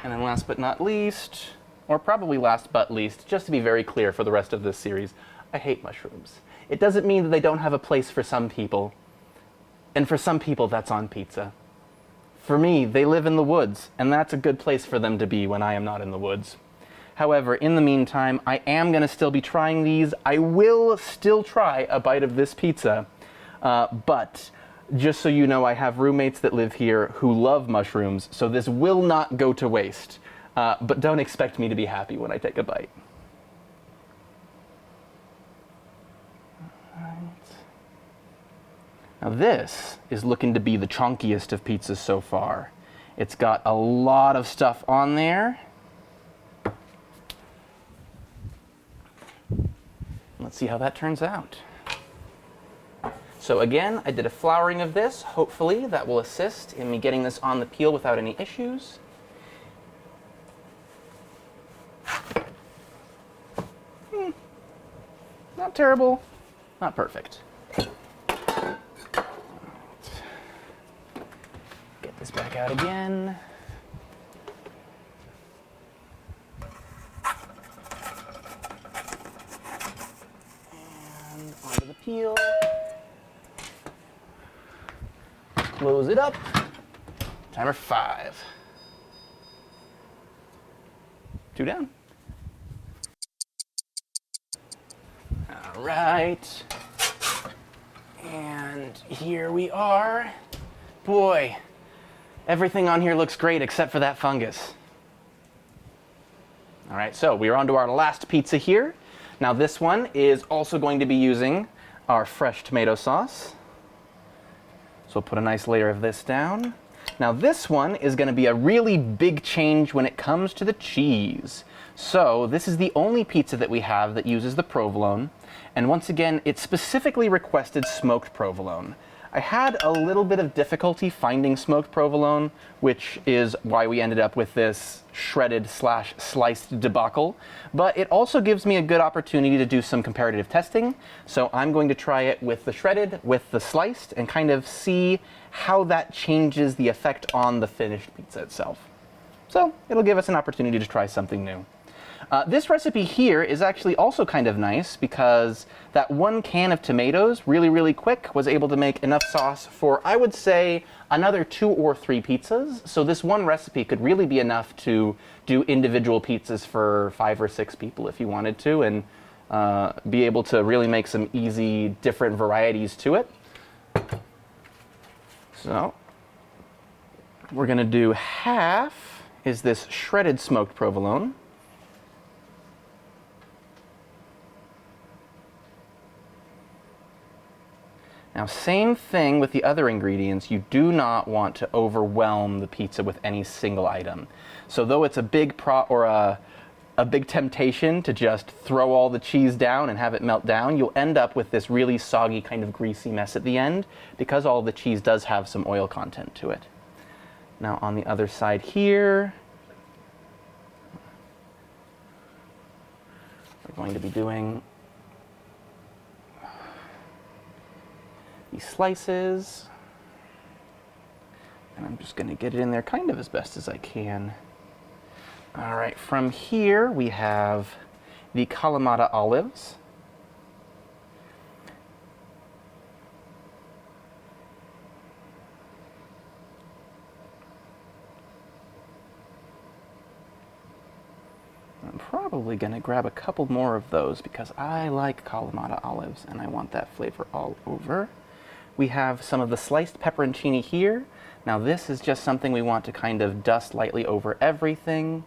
And then last but not least, or probably last but least, just to be very clear for the rest of this series, I hate mushrooms. It doesn't mean that they don't have a place for some people. And for some people, that's on pizza. For me, they live in the woods, and that's a good place for them to be when I am not in the woods. However, in the meantime, I am going to still be trying these. I will still try a bite of this pizza, but Just so you know, I have roommates that live here who love mushrooms, so this will not go to waste. But don't expect me to be happy when I take a bite. All right. Now this is looking to be the chunkiest of pizzas so far. It's got a lot of stuff on there. Let's see how that turns out. So again, I did a flouring of this. Hopefully that will assist in me getting this on the peel without any issues. Not terrible, not perfect. Get this back out again. And onto the peel. Close it up. Timer 5. 2 down. All right. And here we are. Boy, everything on here looks great except for that fungus. All right, so we are on to our last pizza here. Now this one is also going to be using our fresh tomato sauce. So we'll put a nice layer of this down. Now this one is going to be a really big change when it comes to the cheese. So this is the only pizza that we have that uses the provolone. And once again, it specifically requested smoked provolone. I had a little bit of difficulty finding smoked provolone, which is why we ended up with this shredded / sliced debacle. But it also gives me a good opportunity to do some comparative testing. So I'm going to try it with the shredded, with the sliced, and kind of see how that changes the effect on the finished pizza itself. So it'll give us an opportunity to try something new. This recipe here is actually also kind of nice because that 1 can of tomatoes, really quick, was able to make enough sauce for, I would say, another 2 or 3 pizzas. So this one recipe could really be enough to do individual pizzas for 5 or 6 people if you wanted to, and be able to really make some easy, different varieties to it. So we're going to do half is this shredded smoked provolone. Now, same thing with the other ingredients. You do not want to overwhelm the pizza with any single item. So though it's a big a big temptation to just throw all the cheese down and have it melt down, you'll end up with this really soggy, kind of greasy mess at the end because all the cheese does have some oil content to it. Now on the other side here, we're going to be doing these slices, and I'm just going to get it in there kind of as best as I can. All right, from here we have the Kalamata olives. I'm probably going to grab a couple more of those because I like Kalamata olives and I want that flavor all over. We have some of the sliced pepperoncini here. Now this is just something we want to kind of dust lightly over everything.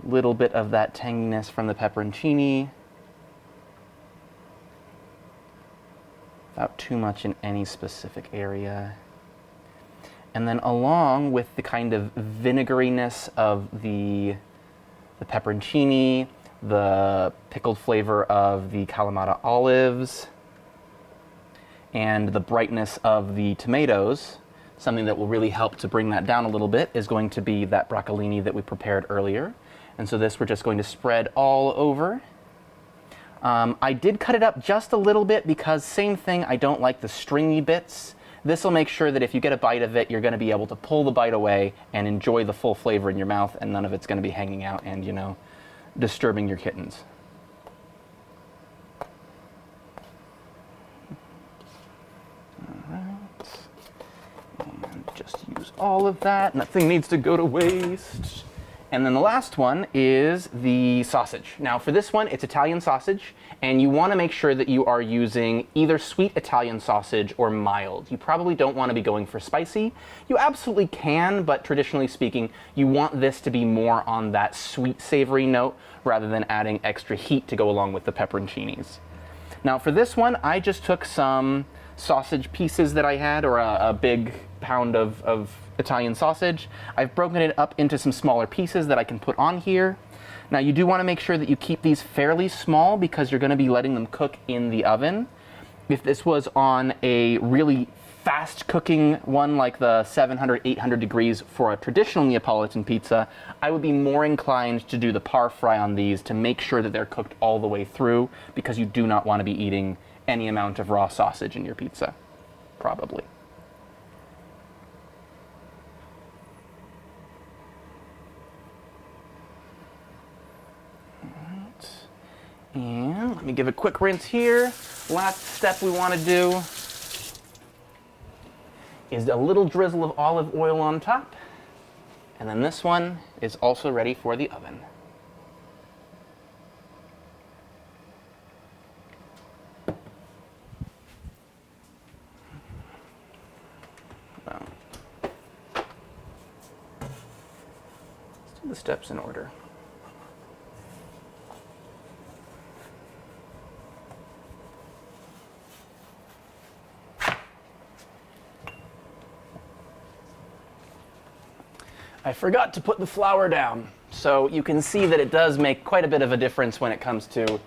Little bit of that tanginess from the pepperoncini. Without too much in any specific area. And then along with the kind of vinegariness of the pepperoncini, the pickled flavor of the Kalamata olives, and the brightness of the tomatoes, something that will really help to bring that down a little bit is going to be that broccolini that we prepared earlier. And so this we're just going to spread all over. I did cut it up just a little bit because same thing, I don't like the stringy bits. This will make sure that if you get a bite of it, you're going to be able to pull the bite away and enjoy the full flavor in your mouth, and none of it's going to be hanging out and, you know, disturbing your kittens. Just use all of that. Nothing needs to go to waste. And then the last one is the sausage. Now for this one, it's Italian sausage, and you want to make sure that you are using either sweet Italian sausage or mild. You probably don't want to be going for spicy. You absolutely can, but traditionally speaking, you want this to be more on that sweet savory note rather than adding extra heat to go along with the pepperoncinis. Now for this one, I just took some sausage pieces that I had, or a big pound of Italian sausage. I've broken it up into some smaller pieces that I can put on here. Now you do want to make sure that you keep these fairly small because you're going to be letting them cook in the oven. If this was on a really fast cooking one like the 700, 800 degrees for a traditional Neapolitan pizza, I would be more inclined to do the par fry on these to make sure that they're cooked all the way through, because you do not want to be eating any amount of raw sausage in your pizza, probably. And let me give a quick rinse here. Last step we want to do is a little drizzle of olive oil on top. And then this one is also ready for the oven. Let's do the steps in order. I forgot to put the flour down, so you can see that it does make quite a bit of a difference when it comes to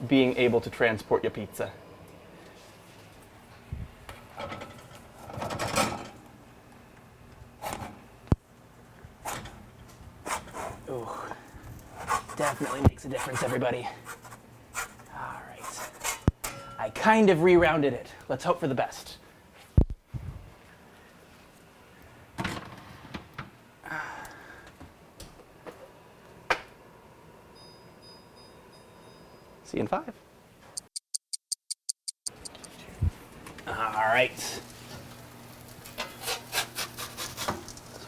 being able to transport your pizza. Ooh, definitely makes a difference, everybody. All right, I kind of rerounded it. Let's hope for the best. See you in 5. All right. So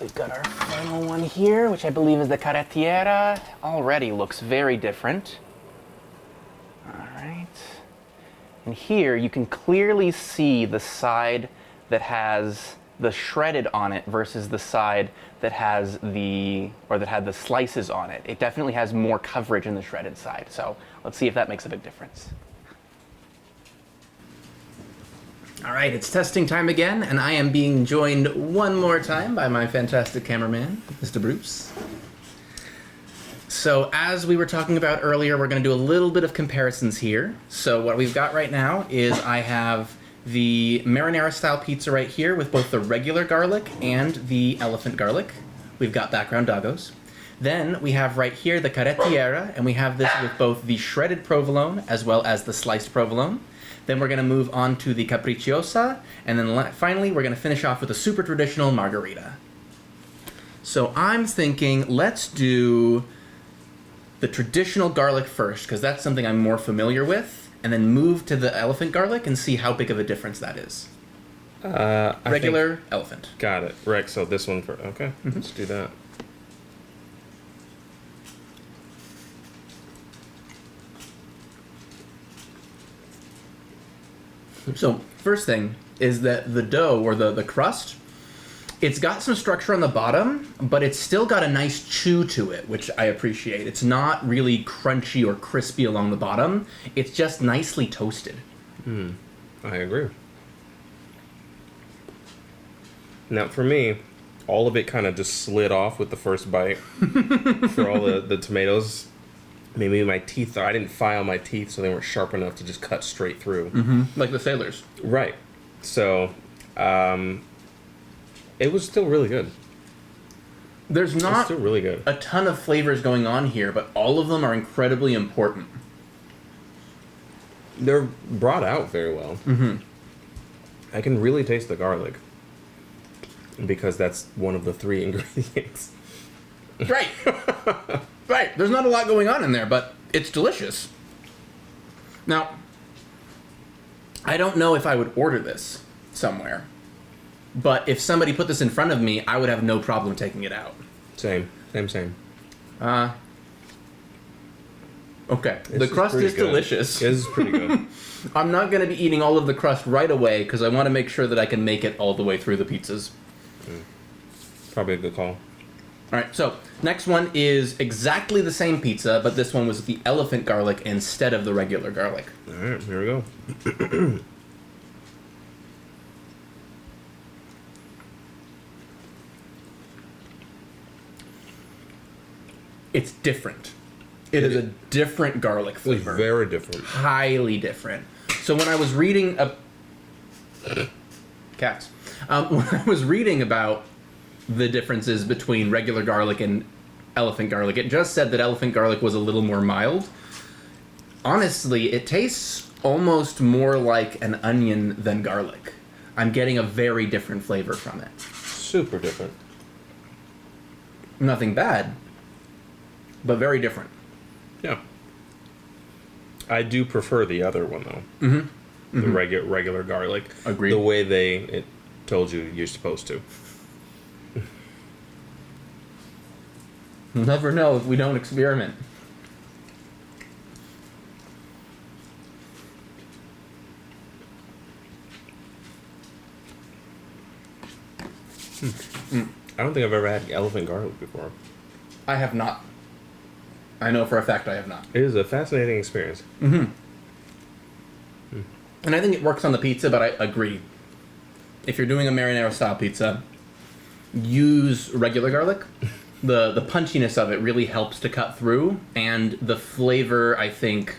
we've got our final one here, which I believe is the Carrettiera. Already looks very different. All right. And here you can clearly see the side that has the shredded on it versus the side that has that had the slices on it. It definitely has more coverage in the shredded side. So let's see if that makes a big difference. All right, it's testing time again, and I am being joined one more time by my fantastic cameraman, Mr. Bruce. So as we were talking about earlier, we're going to do a little bit of comparisons here. So what we've got right now is I have the Marinara style pizza right here with both the regular garlic and the elephant garlic. We've got background doggos. Then we have right here the Carrettiera, and we have this with both the shredded provolone as well as the sliced provolone. Then we're going to move on to the Capricciosa, and then finally we're going to finish off with a super traditional margherita. So I'm thinking let's do the traditional garlic first, because that's something I'm more familiar with, and then move to the elephant garlic and see how big of a difference that is. Regular elephant. Got it. Right, so this one for, okay, let's do that. So first thing is that the dough, or the crust, it's got some structure on the bottom, but it's still got a nice chew to it, which I appreciate. It's not really crunchy or crispy along the bottom. It's just nicely toasted. I agree. Now for me, all of it kind of just slid off with the first bite for all the tomatoes. Maybe my teeth, I didn't file my teeth so they weren't sharp enough to just cut straight through. Like the sailors. Right. So, it was still really good. There's not still really good. a ton of flavors going on here, but all of them are incredibly important. They're brought out very well. I can really taste the garlic, because that's one of the 3 ingredients. Right. Right. There's not a lot going on in there, but it's delicious. Now, I don't know if I would order this somewhere, but if somebody put this in front of me, I would have no problem taking it out. Same. Okay, This the crust pretty is good. delicious. This is pretty good. I'm not going to be eating all of the crust right away because I want to make sure that I can make it all the way through the pizzas. Probably a good call. All right, so next one is exactly the same pizza, but this one was the elephant garlic instead of the regular garlic. All right, here we go. It's different. It is a different garlic It's flavor. very different. Highly different. So when I was reading cats, when I was reading about the differences between regular garlic and elephant garlic, it just said that elephant garlic was a little more mild. Honestly, it tastes almost more like an onion than garlic. I'm getting a very different flavor from it. Super different. Nothing bad, but very different. Yeah. I do prefer the other one though. Mm-hmm. The regular garlic. Agreed. The way it told you you're supposed to. You'll never know if we don't experiment. I don't think I've ever had elephant garlic before. I have not. I know for a fact I have not. It is a fascinating experience. And I think it works on the pizza, but I agree. If you're doing a marinara style pizza, use regular garlic. The punchiness of it really helps to cut through, and the flavor, I think,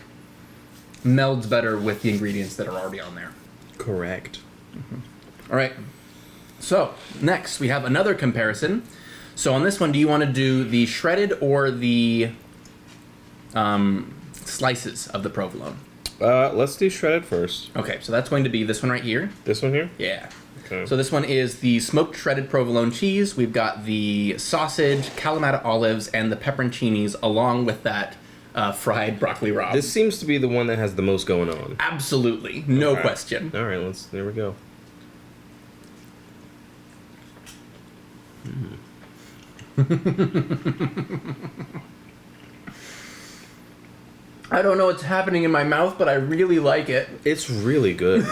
melds better with the ingredients that are already on there. Correct. All right. So, next, we have another comparison. So on this one, do you want to do the shredded or the slices of the provolone? Let's do shredded first. Okay, so that's going to be this one right here. This one here? Yeah. Okay. So this one is the smoked shredded provolone cheese. We've got the sausage, Kalamata olives, and the pepperoncinis, along with that fried broccoli rabe. This seems to be the one that has the most going on. Absolutely, no Okay. question. All right, there we go. I don't know what's happening in my mouth, but I really like it. It's really good.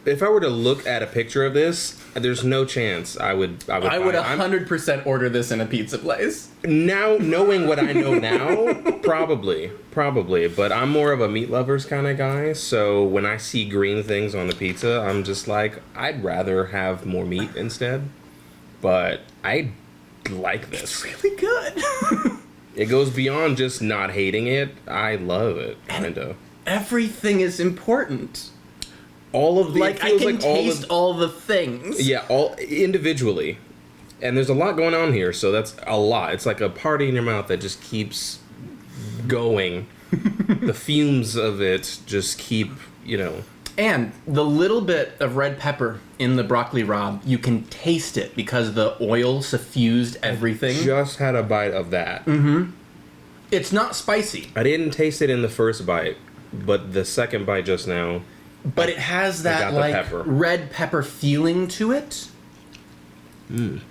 If I were to look at a picture of this, there's no chance I would I would 100% order this in a pizza place. Now, knowing what I know now, probably. But I'm more of a meat lovers kind of guy, so when I see green things on the pizza, I'm just like, I'd rather have more meat instead. But I like this. It's really good. It goes beyond just not hating it. I love it, kinda. Everything is important. All of the Like, I can taste all the things. Yeah, all individually. And there's a lot going on here, so that's a lot. It's like a party in your mouth that just keeps going. The fumes of it just keep, And the little bit of red pepper in the broccoli rabe, you can taste it because the oil suffused everything. Just had a bite of that. It's not spicy, I didn't taste it in the first bite, but the second bite just now. but it has got that the like pepper. red pepper feeling to it. This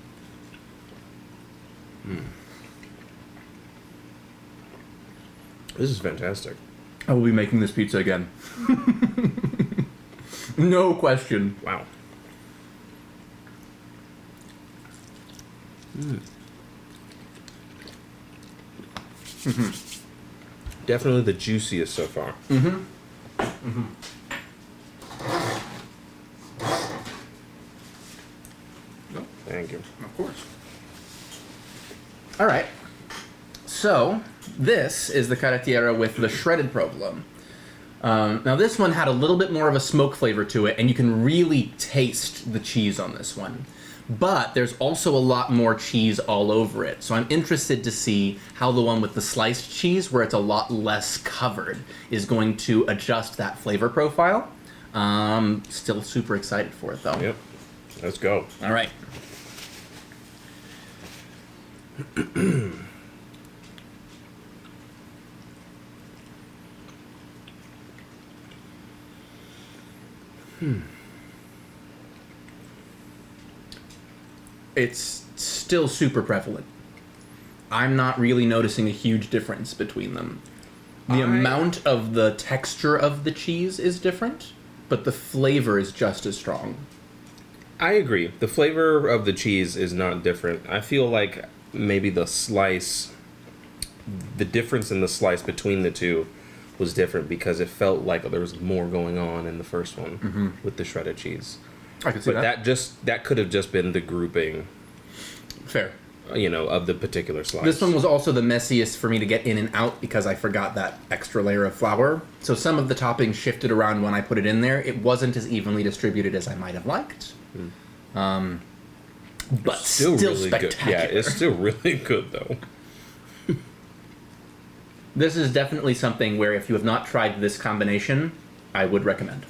is fantastic. I will be making this pizza again. No question. Wow. Definitely the juiciest so far. Thank you. Of course. All right. So this is the Carrettiera with the shredded provolone. Now this one had a little bit more of a smoke flavor to it, and you can really taste the cheese on this one. But there's also a lot more cheese all over it. So I'm interested to see how the one with the sliced cheese, where it's a lot less covered, is going to adjust that flavor profile. Still super excited for it though. Yep. Let's go. All right. It's still super prevalent. I'm not really noticing a huge difference between them. The amount of the texture of the cheese is different, but the flavor is just as strong. I agree. The flavor of the cheese is not different. I feel like maybe the difference in the slice between the two was different because it felt like there was more going on in the first one with the shredded cheese. I can see that. That could have just been the grouping. Fair. Of the particular slice. This one was also the messiest for me to get in and out because I forgot that extra layer of flour. So some of the toppings shifted around when I put it in there. It wasn't as evenly distributed as I might have liked. But still really spectacular. good. Yeah, it's still really good though. This is definitely something where if you have not tried this combination, I would recommend.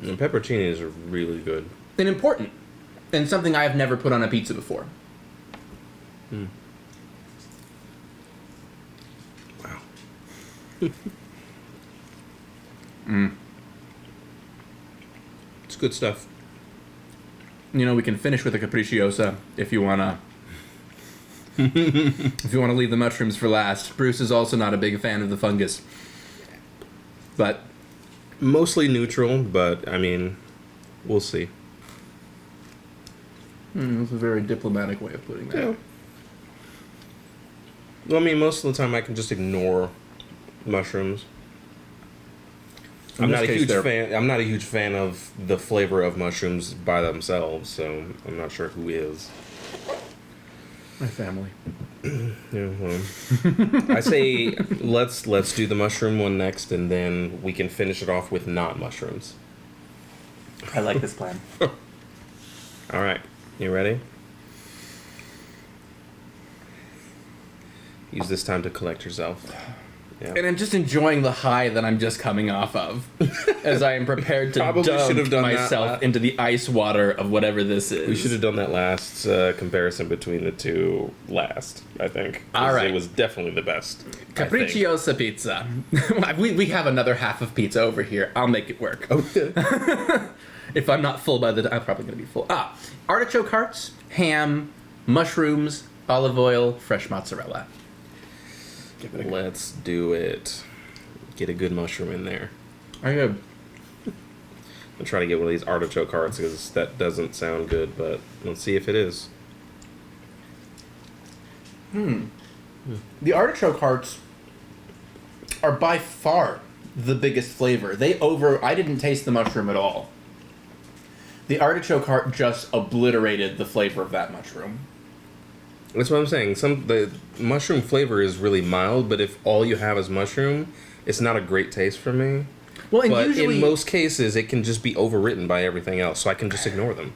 And pepperoncinis are really good. And important. And something I have never put on a pizza before. Wow. It's good stuff. We can finish with a capricciosa if you wanna. If you want to leave the mushrooms for last. Bruce is also not a big fan of the fungus. But Mostly neutral, but I mean, we'll see. that's a very diplomatic way of putting that. Yeah. Well, I mean, most of the time I can just ignore mushrooms. I'm not a huge fan of the flavor of mushrooms by themselves, so I'm not sure who is. My family. Yeah, well, I say let's do the mushroom one next, and then we can finish it off with not mushrooms. I like this plan. All right, you ready? Use this time to collect yourself. Yeah. And I'm just enjoying the high that I'm just coming off of as I am prepared to Probably should have dump done myself that. into the ice water of whatever this is. We should have done that last comparison between the two last, I think. All right. It was definitely the best. Capricciosa pizza. we have another half of pizza over here. I'll make it work. Okay. If I'm not full by the time, I'm probably going to be full. Artichoke hearts, ham, mushrooms, olive oil, fresh mozzarella. Let's do it. Get a good mushroom in there. I'm try to get one of these artichoke hearts because that doesn't sound good, but let's see if it is. The artichoke hearts are by far the biggest flavor. I didn't taste the mushroom at all. The artichoke heart just obliterated the flavor of that mushroom. That's what I'm saying. The mushroom flavor is really mild, but if all you have is mushroom, it's not a great taste for me. Well, and but usually, in most cases, it can just be overwritten by everything else, so I can just ignore them.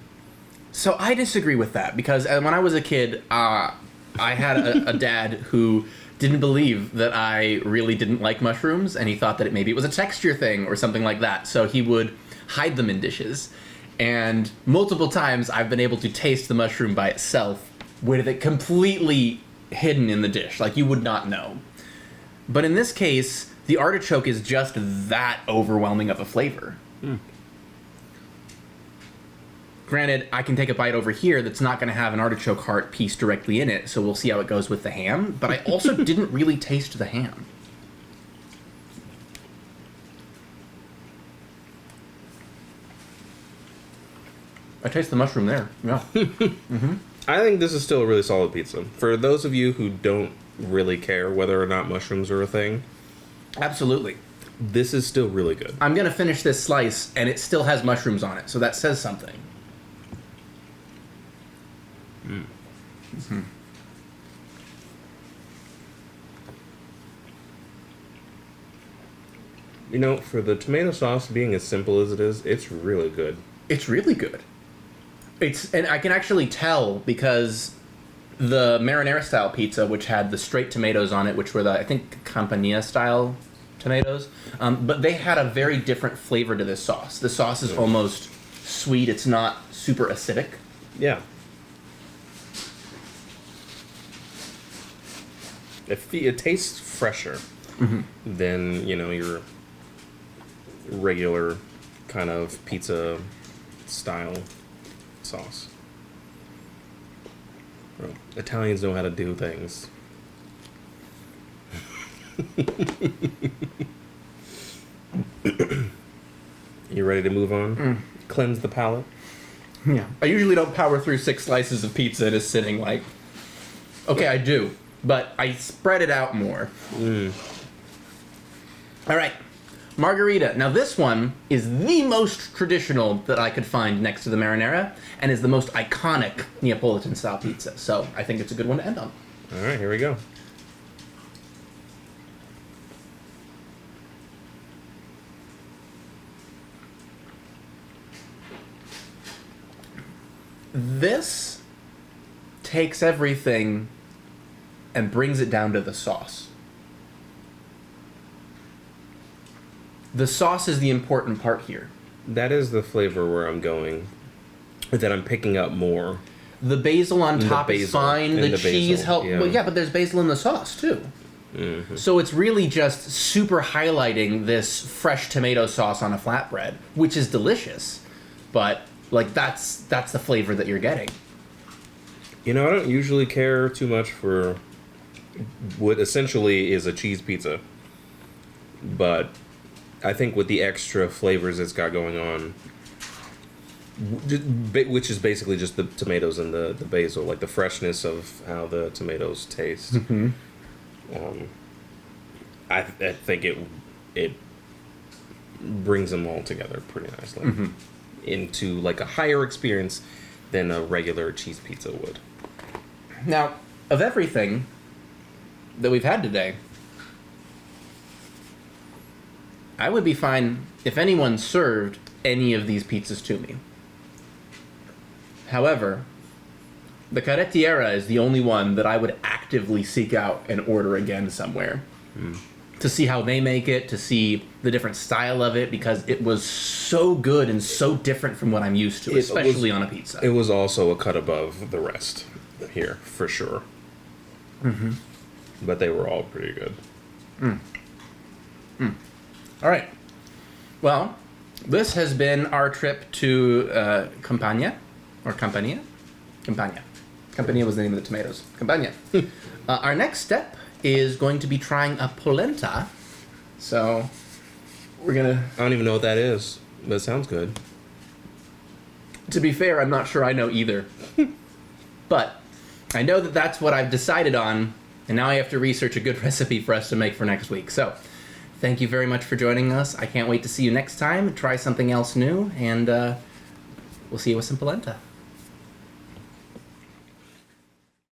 So I disagree with that because when I was a kid, I had a dad who didn't believe that I really didn't like mushrooms, and he thought that maybe it was a texture thing or something like that. So he would hide them in dishes, and multiple times I've been able to taste the mushroom by itself with it completely hidden in the dish, like you would not know. But in this case, the artichoke is just that overwhelming of a flavor. Granted, I can take a bite over here that's not going to have an artichoke heart piece directly in it, so we'll see how it goes with the ham, but I also didn't really taste the ham. I taste the mushroom there, yeah. I think this is still a really solid pizza. For those of you who don't really care whether or not mushrooms are a thing, Absolutely. this is still really good. I'm going to finish this slice, and it still has mushrooms on it, so that says something. You know, for the tomato sauce being as simple as it is, it's really good. It's really good. And I can actually tell because the Marinara style pizza, which had the straight tomatoes on it, which were I think Campania style tomatoes, but they had a very different flavor to this sauce. The sauce is almost sweet. It's not super acidic. Yeah. It tastes fresher than, your regular kind of pizza style sauce. Well, Italians know how to do things. You ready to move on? Cleanse the palate? Yeah. I usually don't power through 6 slices of pizza just sitting like... Okay, I do. But I spread it out more. All right. Margherita. Now this one is the most traditional that I could find next to the marinara, and is the most iconic Neapolitan style pizza. So I think it's a good one to end on. All right, here we go. This takes everything and brings it down to the sauce. The sauce is the important part here. That is the flavor where I'm going. That I'm picking up more. The basil on The top is basil. fine. And The the cheese basil, helps. yeah. Well, yeah, but there's basil in the sauce too. So it's really just super highlighting this fresh tomato sauce on a flatbread, which is delicious. But like that's the flavor that you're getting. You know, I don't usually care too much for what essentially is a cheese pizza. But I think with the extra flavors it's got going on, which is basically just the tomatoes and the basil, like the freshness of how the tomatoes taste. I think it brings them all together pretty nicely into like a higher experience than a regular cheese pizza would. Now, of everything that we've had today, I would be fine if anyone served any of these pizzas to me. However, the Carrettiera is the only one that I would actively seek out and order again somewhere. To see how they make it, to see the different style of it, because it was so good and so different from what I'm used to, especially on a pizza. It was also a cut above the rest here, for sure. But they were all pretty good. All right. Well, this has been our trip to Campania, or Campania? Campania. Campania was the name of the tomatoes. Campania. Our next step is going to be trying a polenta. So, we're gonna... I don't even know what that is, but it sounds good. To be fair, I'm not sure I know either. But I know that that's what I've decided on, and now I have to research a good recipe for us to make for next week. So, thank you very much for joining us. I can't wait to see you next time, try something else new, and we'll see you with some polenta.